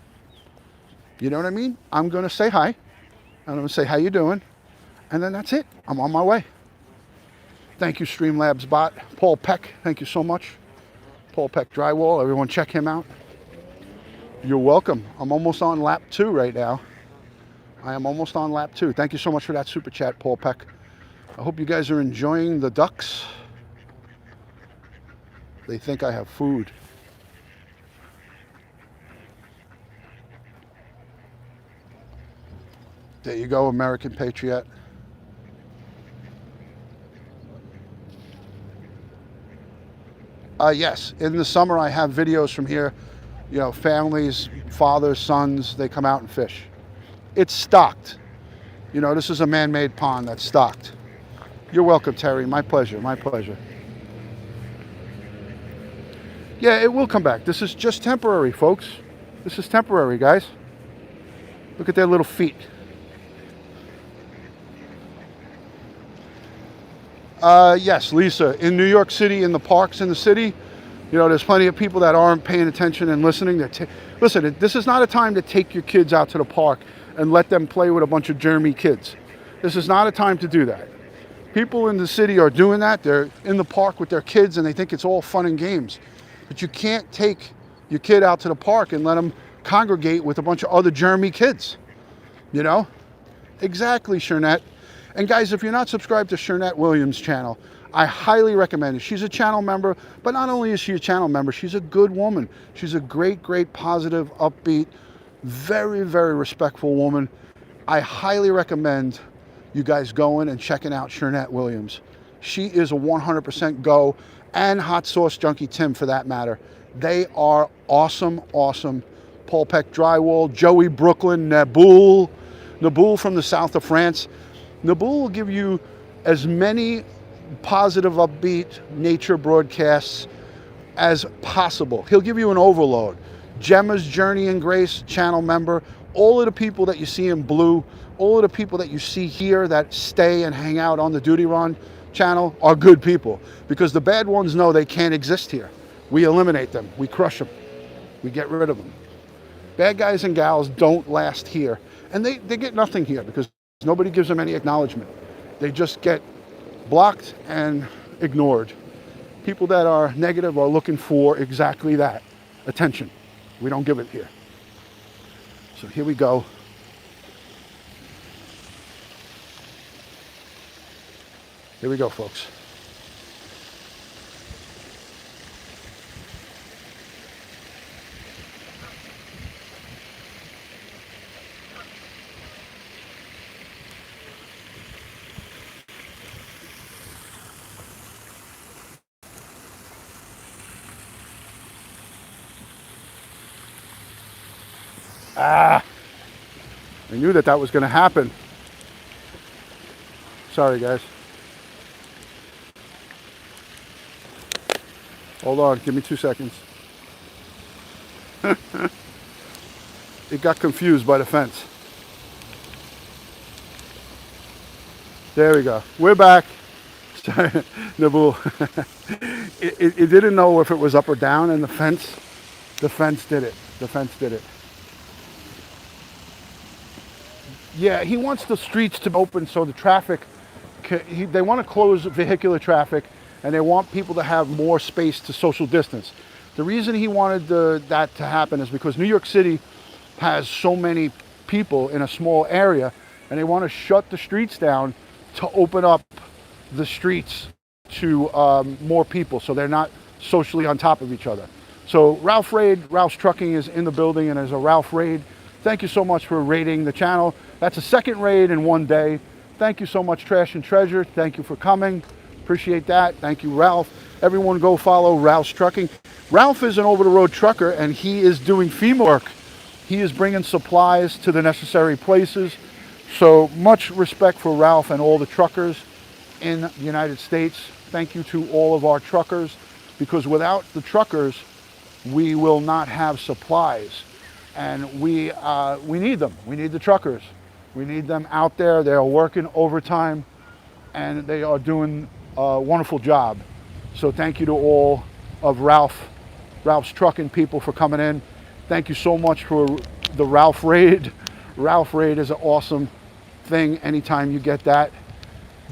You know what I mean? I'm going to say hi. I'm going to say, how you doing? And then that's it. I'm on my way. Thank you, Streamlabs bot. Paul Peck, thank you so much. Paul Peck Drywall, everyone check him out. You're welcome. I'm almost on lap 2 right now. I am almost on lap 2. Thank you so much for that super chat, Paul Peck. I hope you guys are enjoying the ducks. They think I have food. There you go, American Patriot. Yes, in the summer I have videos from here. You know, families, fathers, sons, they come out and fish. It's stocked. You know, this is a man-made pond that's stocked. You're welcome, Terry. My pleasure, my pleasure. Yeah, it will come back. This is just temporary, folks. This is temporary, guys. Look at their little feet. Yes, Lisa, in New York City, in the parks in the city, you know, there's plenty of people that aren't paying attention and listening. Listen, this is not a time to take your kids out to the park and let them play with a bunch of germy kids. This is not a time to do that. People in the city are doing that. They're in the park with their kids and they think it's all fun and games. But you can't take your kid out to the park and let them congregate with a bunch of other germy kids. You know? Exactly, Shernette. And guys, if you're not subscribed to Shernette Williams' channel, I highly recommend it. She's a channel member, but not only is she a channel member, she's a good woman. She's a great, great, positive, upbeat, very, very respectful woman. I highly recommend you guys going and checking out Shernette Williams. She is a 100% go, and Hot Sauce Junkie Tim for that matter. They are awesome, awesome. Paul Peck Drywall, Joey Brooklyn, Naboul from the south of France. Naboul will give you as many positive, upbeat nature broadcasts as possible. He'll give you an overload. Gemma's Journey and Grace, channel member. All of the people that you see in blue, all of the people that you see here that stay and hang out on the DutyRon channel are good people, because the bad ones know they can't exist here. We eliminate them. We crush them. We get rid of them. Bad guys and gals don't last here. And they get nothing here because nobody gives them any acknowledgement. They just get blocked and ignored. People that are negative are looking for exactly that, attention. We don't give it here. So here we go. Here we go, folks. I knew that was going to happen. Sorry, guys. Hold on, give me 2 seconds. It got confused by the fence. There we go. We're back. Sorry, Naboul. It didn't know if it was up or down, and the fence did it. The fence did it. Yeah, he wants the streets to open so the traffic, they want to close vehicular traffic, and they want people to have more space to social distance. The reason he wanted that to happen is because New York City has so many people in a small area, and they want to shut the streets down to open up the streets to more people, so they're not socially on top of each other. So Ralph Raid, Ralph's Trucking is in the building, and there's a Ralph Raid. Thank you so much for raiding the channel. That's a second raid in one day. Thank you so much, Trash and Treasure. Thank you for coming. Appreciate that. Thank you, Ralph. Everyone go follow Ralph's Trucking. Ralph is an over-the-road trucker, and he is doing FEMA work. He is bringing supplies to the necessary places. So much respect for Ralph and all the truckers in the United States. Thank you to all of our truckers, because without the truckers, we will not have supplies. And we need them. We need the truckers. We need them out there. They are working overtime, and they are doing a wonderful job. So thank you to all of Ralph's Trucking people for coming in. Thank you so much for the Ralph Raid. Ralph Raid is an awesome thing anytime you get that.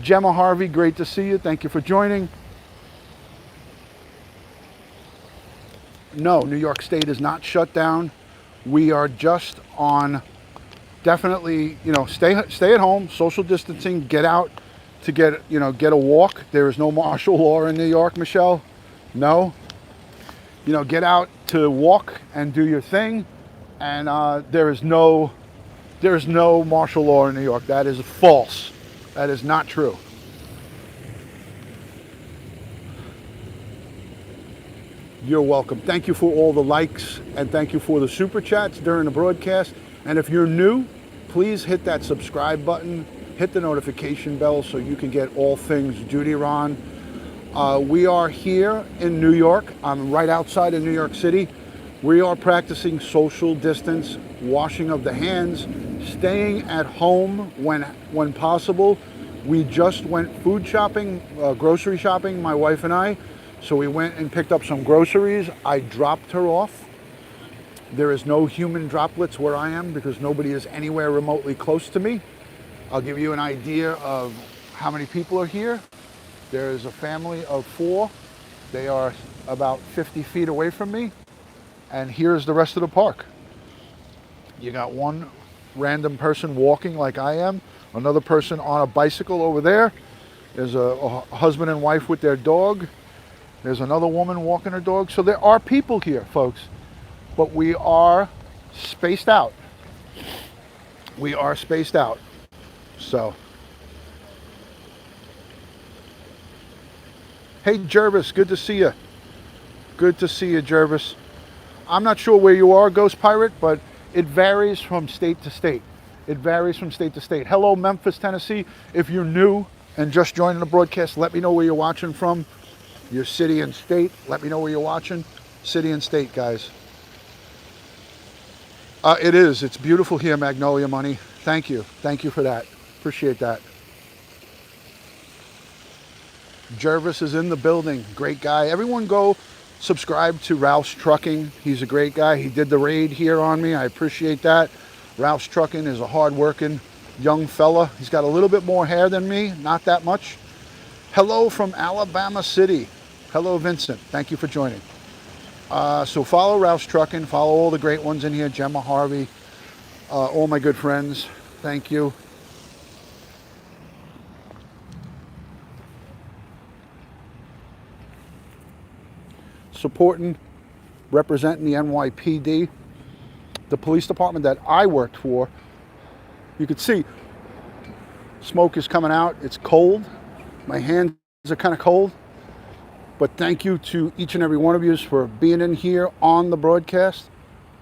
Gemma Harvey, great to see you. Thank you for joining. No, New York State is not shut down. We are just on, definitely, stay at home, social distancing, get out to get a walk. There is no martial law in New York, Michelle. No. Get out to walk and do your thing. And there is no martial law in New York. That is false. That is not true. You're welcome. Thank you for all the likes, and thank you for the super chats during the broadcast. And if you're new, please hit that subscribe button, hit the notification bell so you can get all things DutyRon. We are here in New York. I'm right outside of New York City. We are practicing social distance, washing of the hands, staying at home when possible. We just went food shopping, grocery shopping, my wife and I. So we went and picked up some groceries. I dropped her off. There is no human droplets where I am because nobody is anywhere remotely close to me. I'll give you an idea of how many people are here. There is a family of 4. They are about 50 feet away from me. And here's the rest of the park. You got one random person walking like I am, another person on a bicycle over there. There's a husband and wife with their dog. There's another woman walking her dog. So there are people here, folks, but we are spaced out. We are spaced out. So, hey Jervis, good to see you. Good to see you, Jervis. I'm not sure where you are, Ghost Pirate, but it varies from state to state. It varies from state to state. Hello, Memphis, Tennessee. If you're new and just joining the broadcast, let me know where you're watching from. Your city and state. Let me know where you're watching. City and state, guys. It is. It's beautiful here, Magnolia Money. Thank you. Thank you for that. Appreciate that. Jervis is in the building. Great guy. Everyone go subscribe to Ralph's Trucking. He's a great guy. He did the raid here on me. I appreciate that. Ralph's Trucking is a hard-working young fella. He's got a little bit more hair than me. Not that much. Hello from Alabama City. Hello, Vincent. Thank you for joining. So follow Ralph's Trucking. Follow all the great ones in here. Gemma Harvey. All my good friends. Thank you. Supporting, representing the NYPD, the police department that I worked for. You can see smoke is coming out. It's cold. My hands are kind of cold. But thank you to each and every one of you for being in here on the broadcast.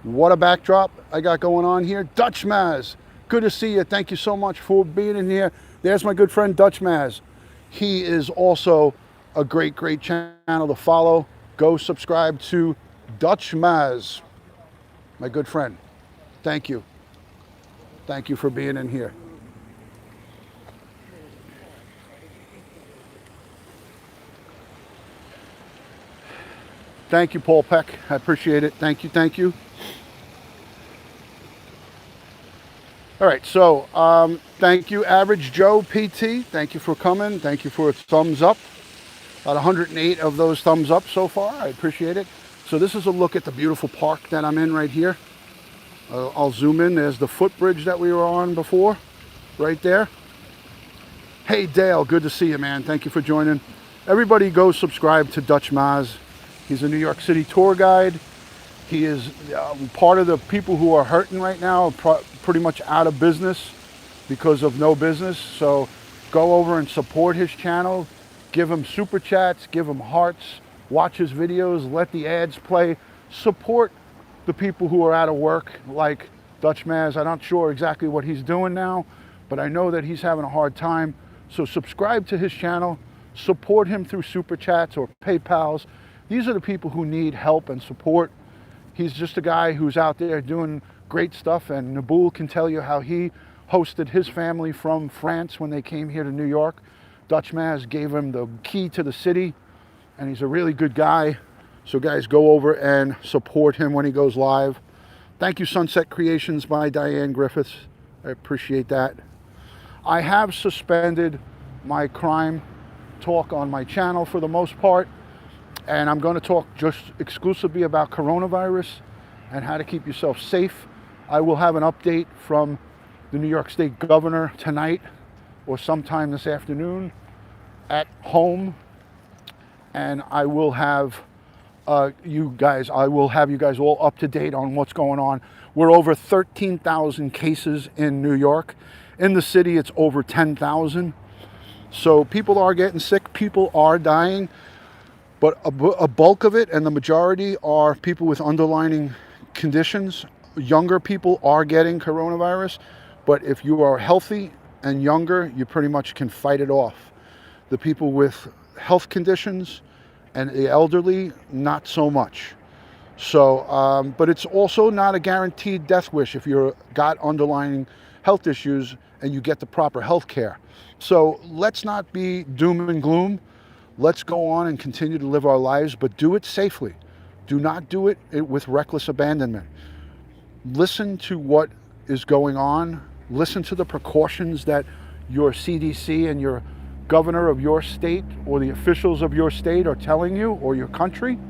What a backdrop I got going on here. Dutch Maz, good to see you. Thank you so much for being in here. There's my good friend Dutch Maz. He is also a great, great channel to follow. Go subscribe to Dutch Maz, my good friend. Thank you. Thank you for being in here. Thank you, Paul Peck. I appreciate it. Thank you, thank you. All right, so thank you, Average Joe PT. Thank you for coming. Thank you for a thumbs up. About 108 of those thumbs up so far. I appreciate it. So this is a look at the beautiful park that I'm in right here. I'll zoom in. There's the footbridge that we were on before, right there. Hey Dale, good to see you, man. Thank you for joining. Everybody go subscribe to Dutch Maz. He's a New York City tour guide. He is part of the people who are hurting right now, pretty much out of business because of no business. So go over and support his channel. Give him super chats, give him hearts, watch his videos, let the ads play. Support the people who are out of work like Dutch Maz. I'm not sure exactly what he's doing now, but I know that he's having a hard time. So subscribe to his channel, support him through super chats or PayPals. These are the people who need help and support. He's just a guy who's out there doing great stuff, and Naboul can tell you how he hosted his family from France when they came here to New York. Dutch Maz gave him the key to the city, and he's a really good guy. So guys, go over and support him when he goes live. Thank you, Sunset Creations by Diane Griffiths. I appreciate that. I have suspended my crime talk on my channel for the most part, and I'm going to talk just exclusively about coronavirus and how to keep yourself safe. I will have an update from the New York State Governor tonight or sometime this afternoon at home, and I will have you guys all up to date on what's going on. We're over 13,000 cases in New York. In the city, it's over 10,000. So people are getting sick, people are dying, but a bulk of it and the majority are people with underlying conditions. Younger people are getting coronavirus, but if you are healthy and younger, you pretty much can fight it off. The people with health conditions and the elderly, not so much. So, but it's also not a guaranteed death wish if you've got underlying health issues and you get the proper health care. So let's not be doom and gloom. Let's go on and continue to live our lives, but do it safely. Do not do it with reckless abandonment. Listen to what is going on. Listen to the precautions that your CDC and your governor of your state or the officials of your state are telling you, or your country,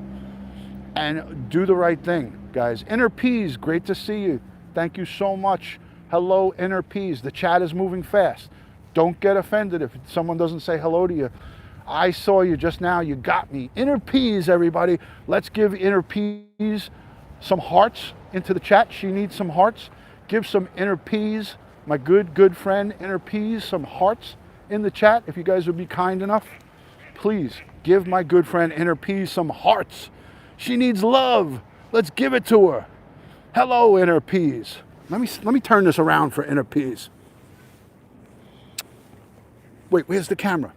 and do the right thing, guys. Inner Peas, great to see you. Thank you so much. Hello, Inner Peas. The chat is moving fast. Don't get offended if someone doesn't say hello to you. I saw you just now. You got me. Inner Peas, everybody. Let's give Inner Peas some hearts into the chat. She needs some hearts. Give some Inner Peas, my good friend Inner Peas, some hearts in the chat. If you guys would be kind enough, please give my good friend Inner Peas some hearts. She needs love. Let's give it to her. Hello, Inner Peas. Let me turn this around for Inner Peas. Wait, where's the camera?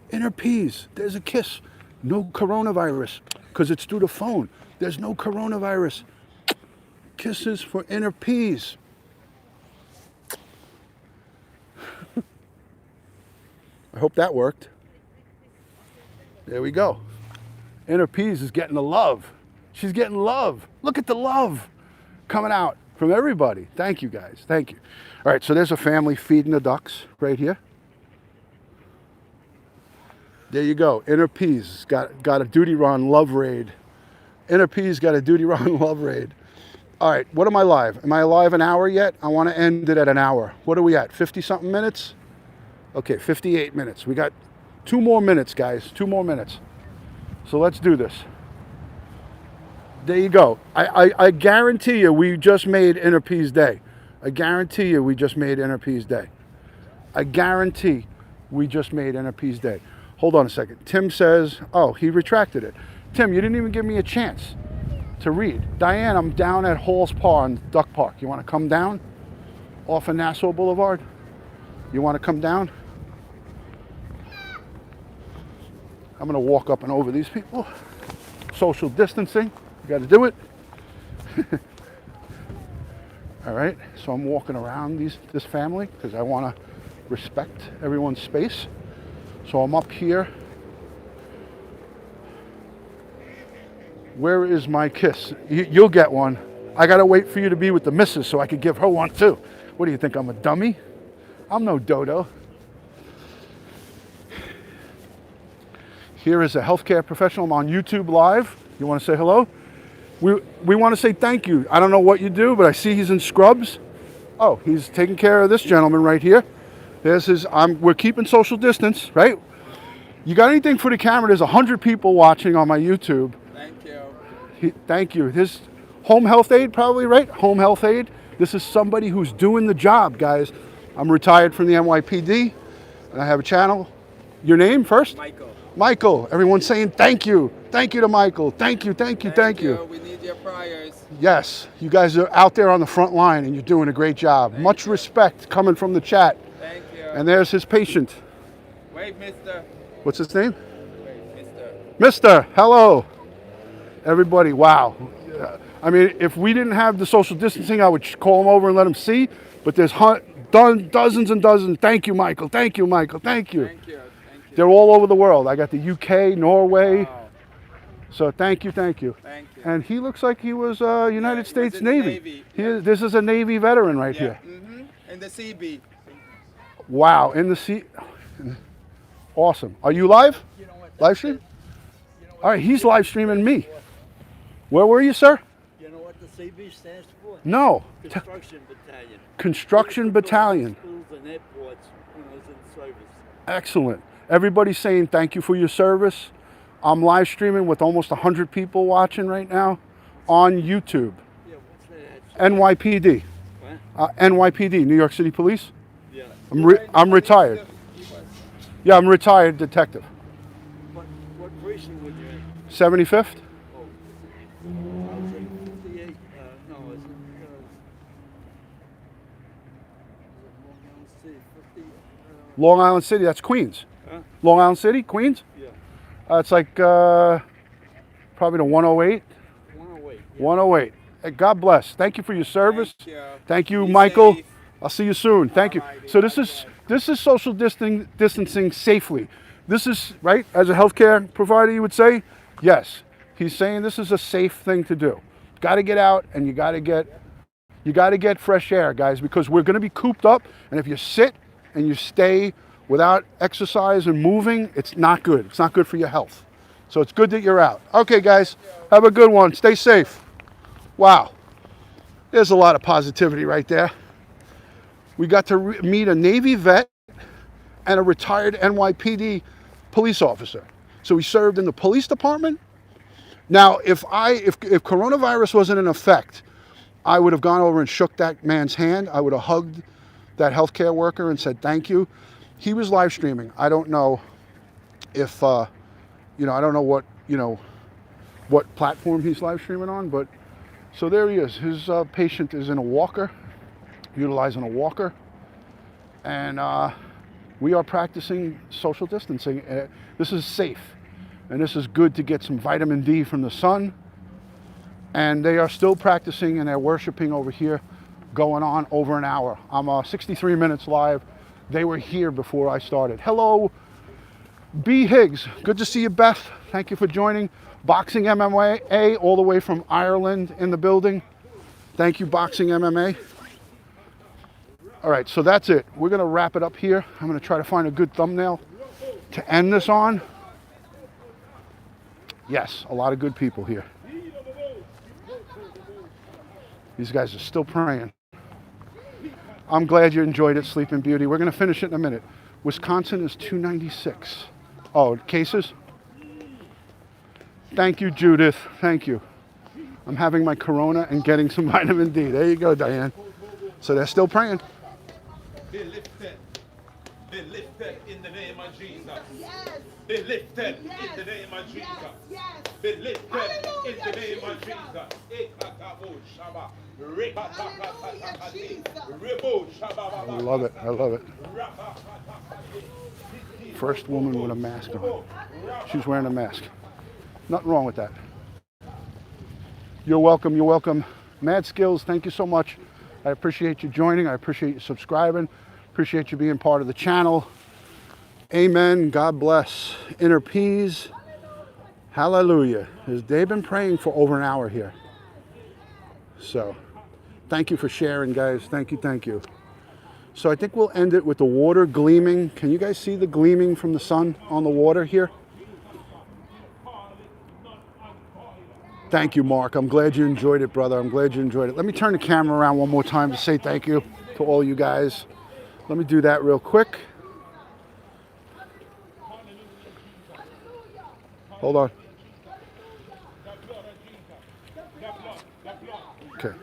Inner Peas, there's a kiss. No coronavirus, because it's through the phone. There's no coronavirus. Kisses for Inner Peas. I hope that worked. There we go. Inner Peas is getting the love. She's getting love. Look at the love coming out from everybody. Thank you, guys. Thank you. All right, so there's a family feeding the ducks right here. There you go. Inner Peas got a DutyRon love raid. Inner Peas got a DutyRon love raid. All right, what am I live? Am I live an hour yet? I want to end it at an hour. What are we at, 50-something minutes? Okay, 58 minutes. We got 2 more minutes, guys, 2 more minutes. So let's do this. There you go. I guarantee you we just made Inner Peas Day. I guarantee you we just made Inner Peas Day. I guarantee we just made Inner Peas Day. Hold on a second. Tim says, oh, he retracted it. Tim, you didn't even give me a chance to read. Diane, I'm down at Hall's Pond, Duck Park. You want to come down off of Nassau Boulevard? You want to come down? I'm going to walk up and over these people. Social distancing. You got to do it. All right. So I'm walking around this family because I want to respect everyone's space. So I'm up here. Where is my kiss? You'll get one. I got to wait for you to be with the missus so I could give her one too. What do you think? I'm a dummy? I'm no dodo. Here is a healthcare professional. I'm on YouTube Live. You want to say hello? We want to say thank you. I don't know what you do, but I see he's in scrubs. Oh, he's taking care of this gentleman right here. There's his, we're keeping social distance, right? You got anything for the camera? There's 100 people watching on my YouTube. Thank you. Thank you. His home health aide, probably, right? Home health aide. This is somebody who's doing the job, guys. I'm retired from the NYPD, and I have a channel. Your name first? Michael. Michael. Everyone's saying thank you. Thank you to Michael. Thank you, thank you, thank you. We need your prayers. Yes, you guys are out there on the front line, and you're doing a great job. Much respect coming from the chat. Thank you. And there's his patient. Wait, mister. What's his name? Wait, mister. Mister, hello. Everybody, wow. I mean, if we didn't have the social distancing, I would call him over and let him see. But there's dozens and dozens. Thank you, Michael. Thank you, Michael. Thank you. Thank you. Thank you. They're all over the world. I got the UK, Norway. Wow. So thank you, thank you. Thank you. And he looks like he was United he States was in the Navy. Navy. This is a Navy veteran right here. Mm-hmm. And the CB. Wow, in the sea. Awesome. Are you live? You know what? Live stream? All right, he's live streaming me. Where were you, sir? You know what the CB stands for? No. Construction Battalion. Construction Battalion. Schools and airports when I was in service. Excellent. Everybody's saying thank you for your service. I'm live streaming with almost 100 people watching right now on YouTube. Yeah, what's that? NYPD. What? NYPD, New York City Police. Yeah. I'm retired. Yeah, I'm retired detective. What precinct would you in? 75th? Oh. I was in 58. No, it's in Long Island City, that's Queens. Huh? Long Island City, Queens? Yeah. It's like probably the 108. 108. Yeah. 108. Hey, God bless. Thank you for your service. Thank you, Be Michael. safe. I'll see you soon. Thank you. Alrighty, So this is social distancing safely. This is right as a healthcare provider, you would say, yes. He's saying this is a safe thing to do. Got to get out, and you got to get fresh air, guys, because we're going to be cooped up. And if you sit and you stay without exercise and moving, it's not good. It's not good for your health. So it's good that you're out. Okay, guys, have a good one. Stay safe. Wow. There's a lot of positivity right there. We got to meet a Navy vet and a retired NYPD police officer. So he served in the police department. Now, if coronavirus wasn't in effect, I would have gone over and shook that man's hand. I would have hugged that healthcare worker and said thank you. He was live streaming. I don't know if I don't know what platform he's live streaming on, but so there he is. His patient is in a walker, utilizing a walker, and we are practicing social distancing. This is safe, and this is good to get some vitamin D from the sun. And they are still practicing, and they're worshiping over here, going on over an hour. I'm 63 minutes live. They were here before I started. Hello, B. Higgs. Good to see you, Beth. Thank you for joining. Boxing MMA all the way from Ireland in the building. Thank you, Boxing MMA. All right, so that's it. We're going to wrap it up here. I'm going to try to find a good thumbnail to end this on. Yes, a lot of good people here. These guys are still praying. I'm glad you enjoyed it, Sleeping Beauty. We're going to finish it in a minute. Wisconsin is 296. Oh, cases? Thank you, Judith. Thank you. I'm having my Corona and getting some vitamin D. There you go, Diane. So they're still praying. Be lifted. Be lifted in the name of Jesus. Yes. Be lifted Yes. in the name of Jesus. Yes. Be lifted in the Hallelujah, name of Jesus. Jesus. Ekatabo shaba. Hallelujah, Rekatakatakati. Jesus. Rebo shaba I baba. love it. I love it. Rapakatakati. First woman with a mask on. She's wearing a mask. Nothing wrong with that. You're welcome. You're welcome. Mad Skills, thank you so much. I appreciate you joining. I appreciate you subscribing. Appreciate you being part of the channel. Amen. God bless. Inner Peas. Hallelujah. They've been praying for over an hour here. So thank you for sharing, guys. Thank you. Thank you. So I think we'll end it with the water gleaming. Can you guys see the gleaming from the sun on the water here? Thank you, Mark. I'm glad you enjoyed it, brother. I'm glad you enjoyed it. Let me turn the camera around one more time to say thank you to all you guys. Let me do that real quick. Hold on. Okay.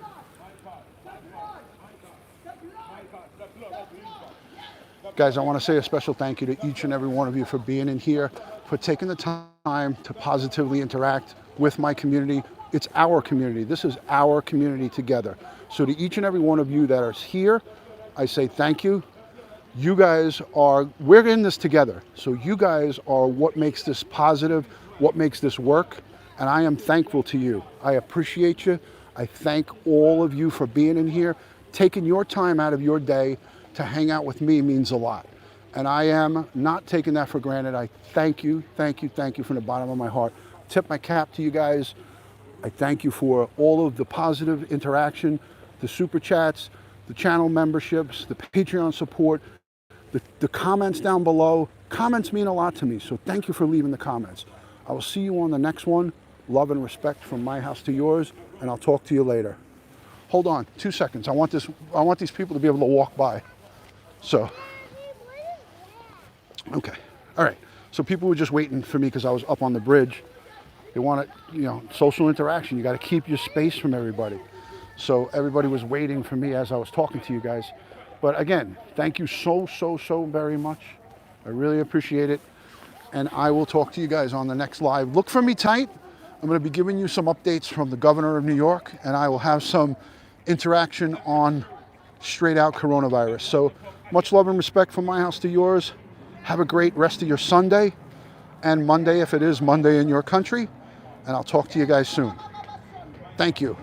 Guys, I want to say a special thank you to each and every one of you for being in here, for taking the time to positively interact with my community. It's our community. This is our community together. So to each and every one of you that are here, I say thank you. You guys we're in this together. So you guys are what makes this positive, what makes this work. And I am thankful to you. I appreciate you. I thank all of you for being in here. Taking your time out of your day to hang out with me means a lot. And I am not taking that for granted. I thank you, thank you, thank you from the bottom of my heart. Tip my cap to you guys. I thank you for all of the positive interaction, the super chats, the channel memberships, the Patreon support, the comments down below. Comments mean a lot to me, so thank you for leaving the comments. I will see you on the next one. Love and respect from my house to yours, and I'll talk to you later. Hold on, 2 seconds. I want these people to be able to walk by. So, okay, all right. So people were just waiting for me because I was up on the bridge. They wanted, social interaction. You got to keep your space from everybody. So everybody was waiting for me as I was talking to you guys. But again, thank you so very much. I really appreciate it. And I will talk to you guys on the next live. Look for me tight. I'm going to be giving you some updates from the governor of New York, and I will have some interaction on straight out coronavirus. So much love and respect from my house to yours. Have a great rest of your Sunday and Monday if it is Monday in your country. And I'll talk to you guys soon. Thank you.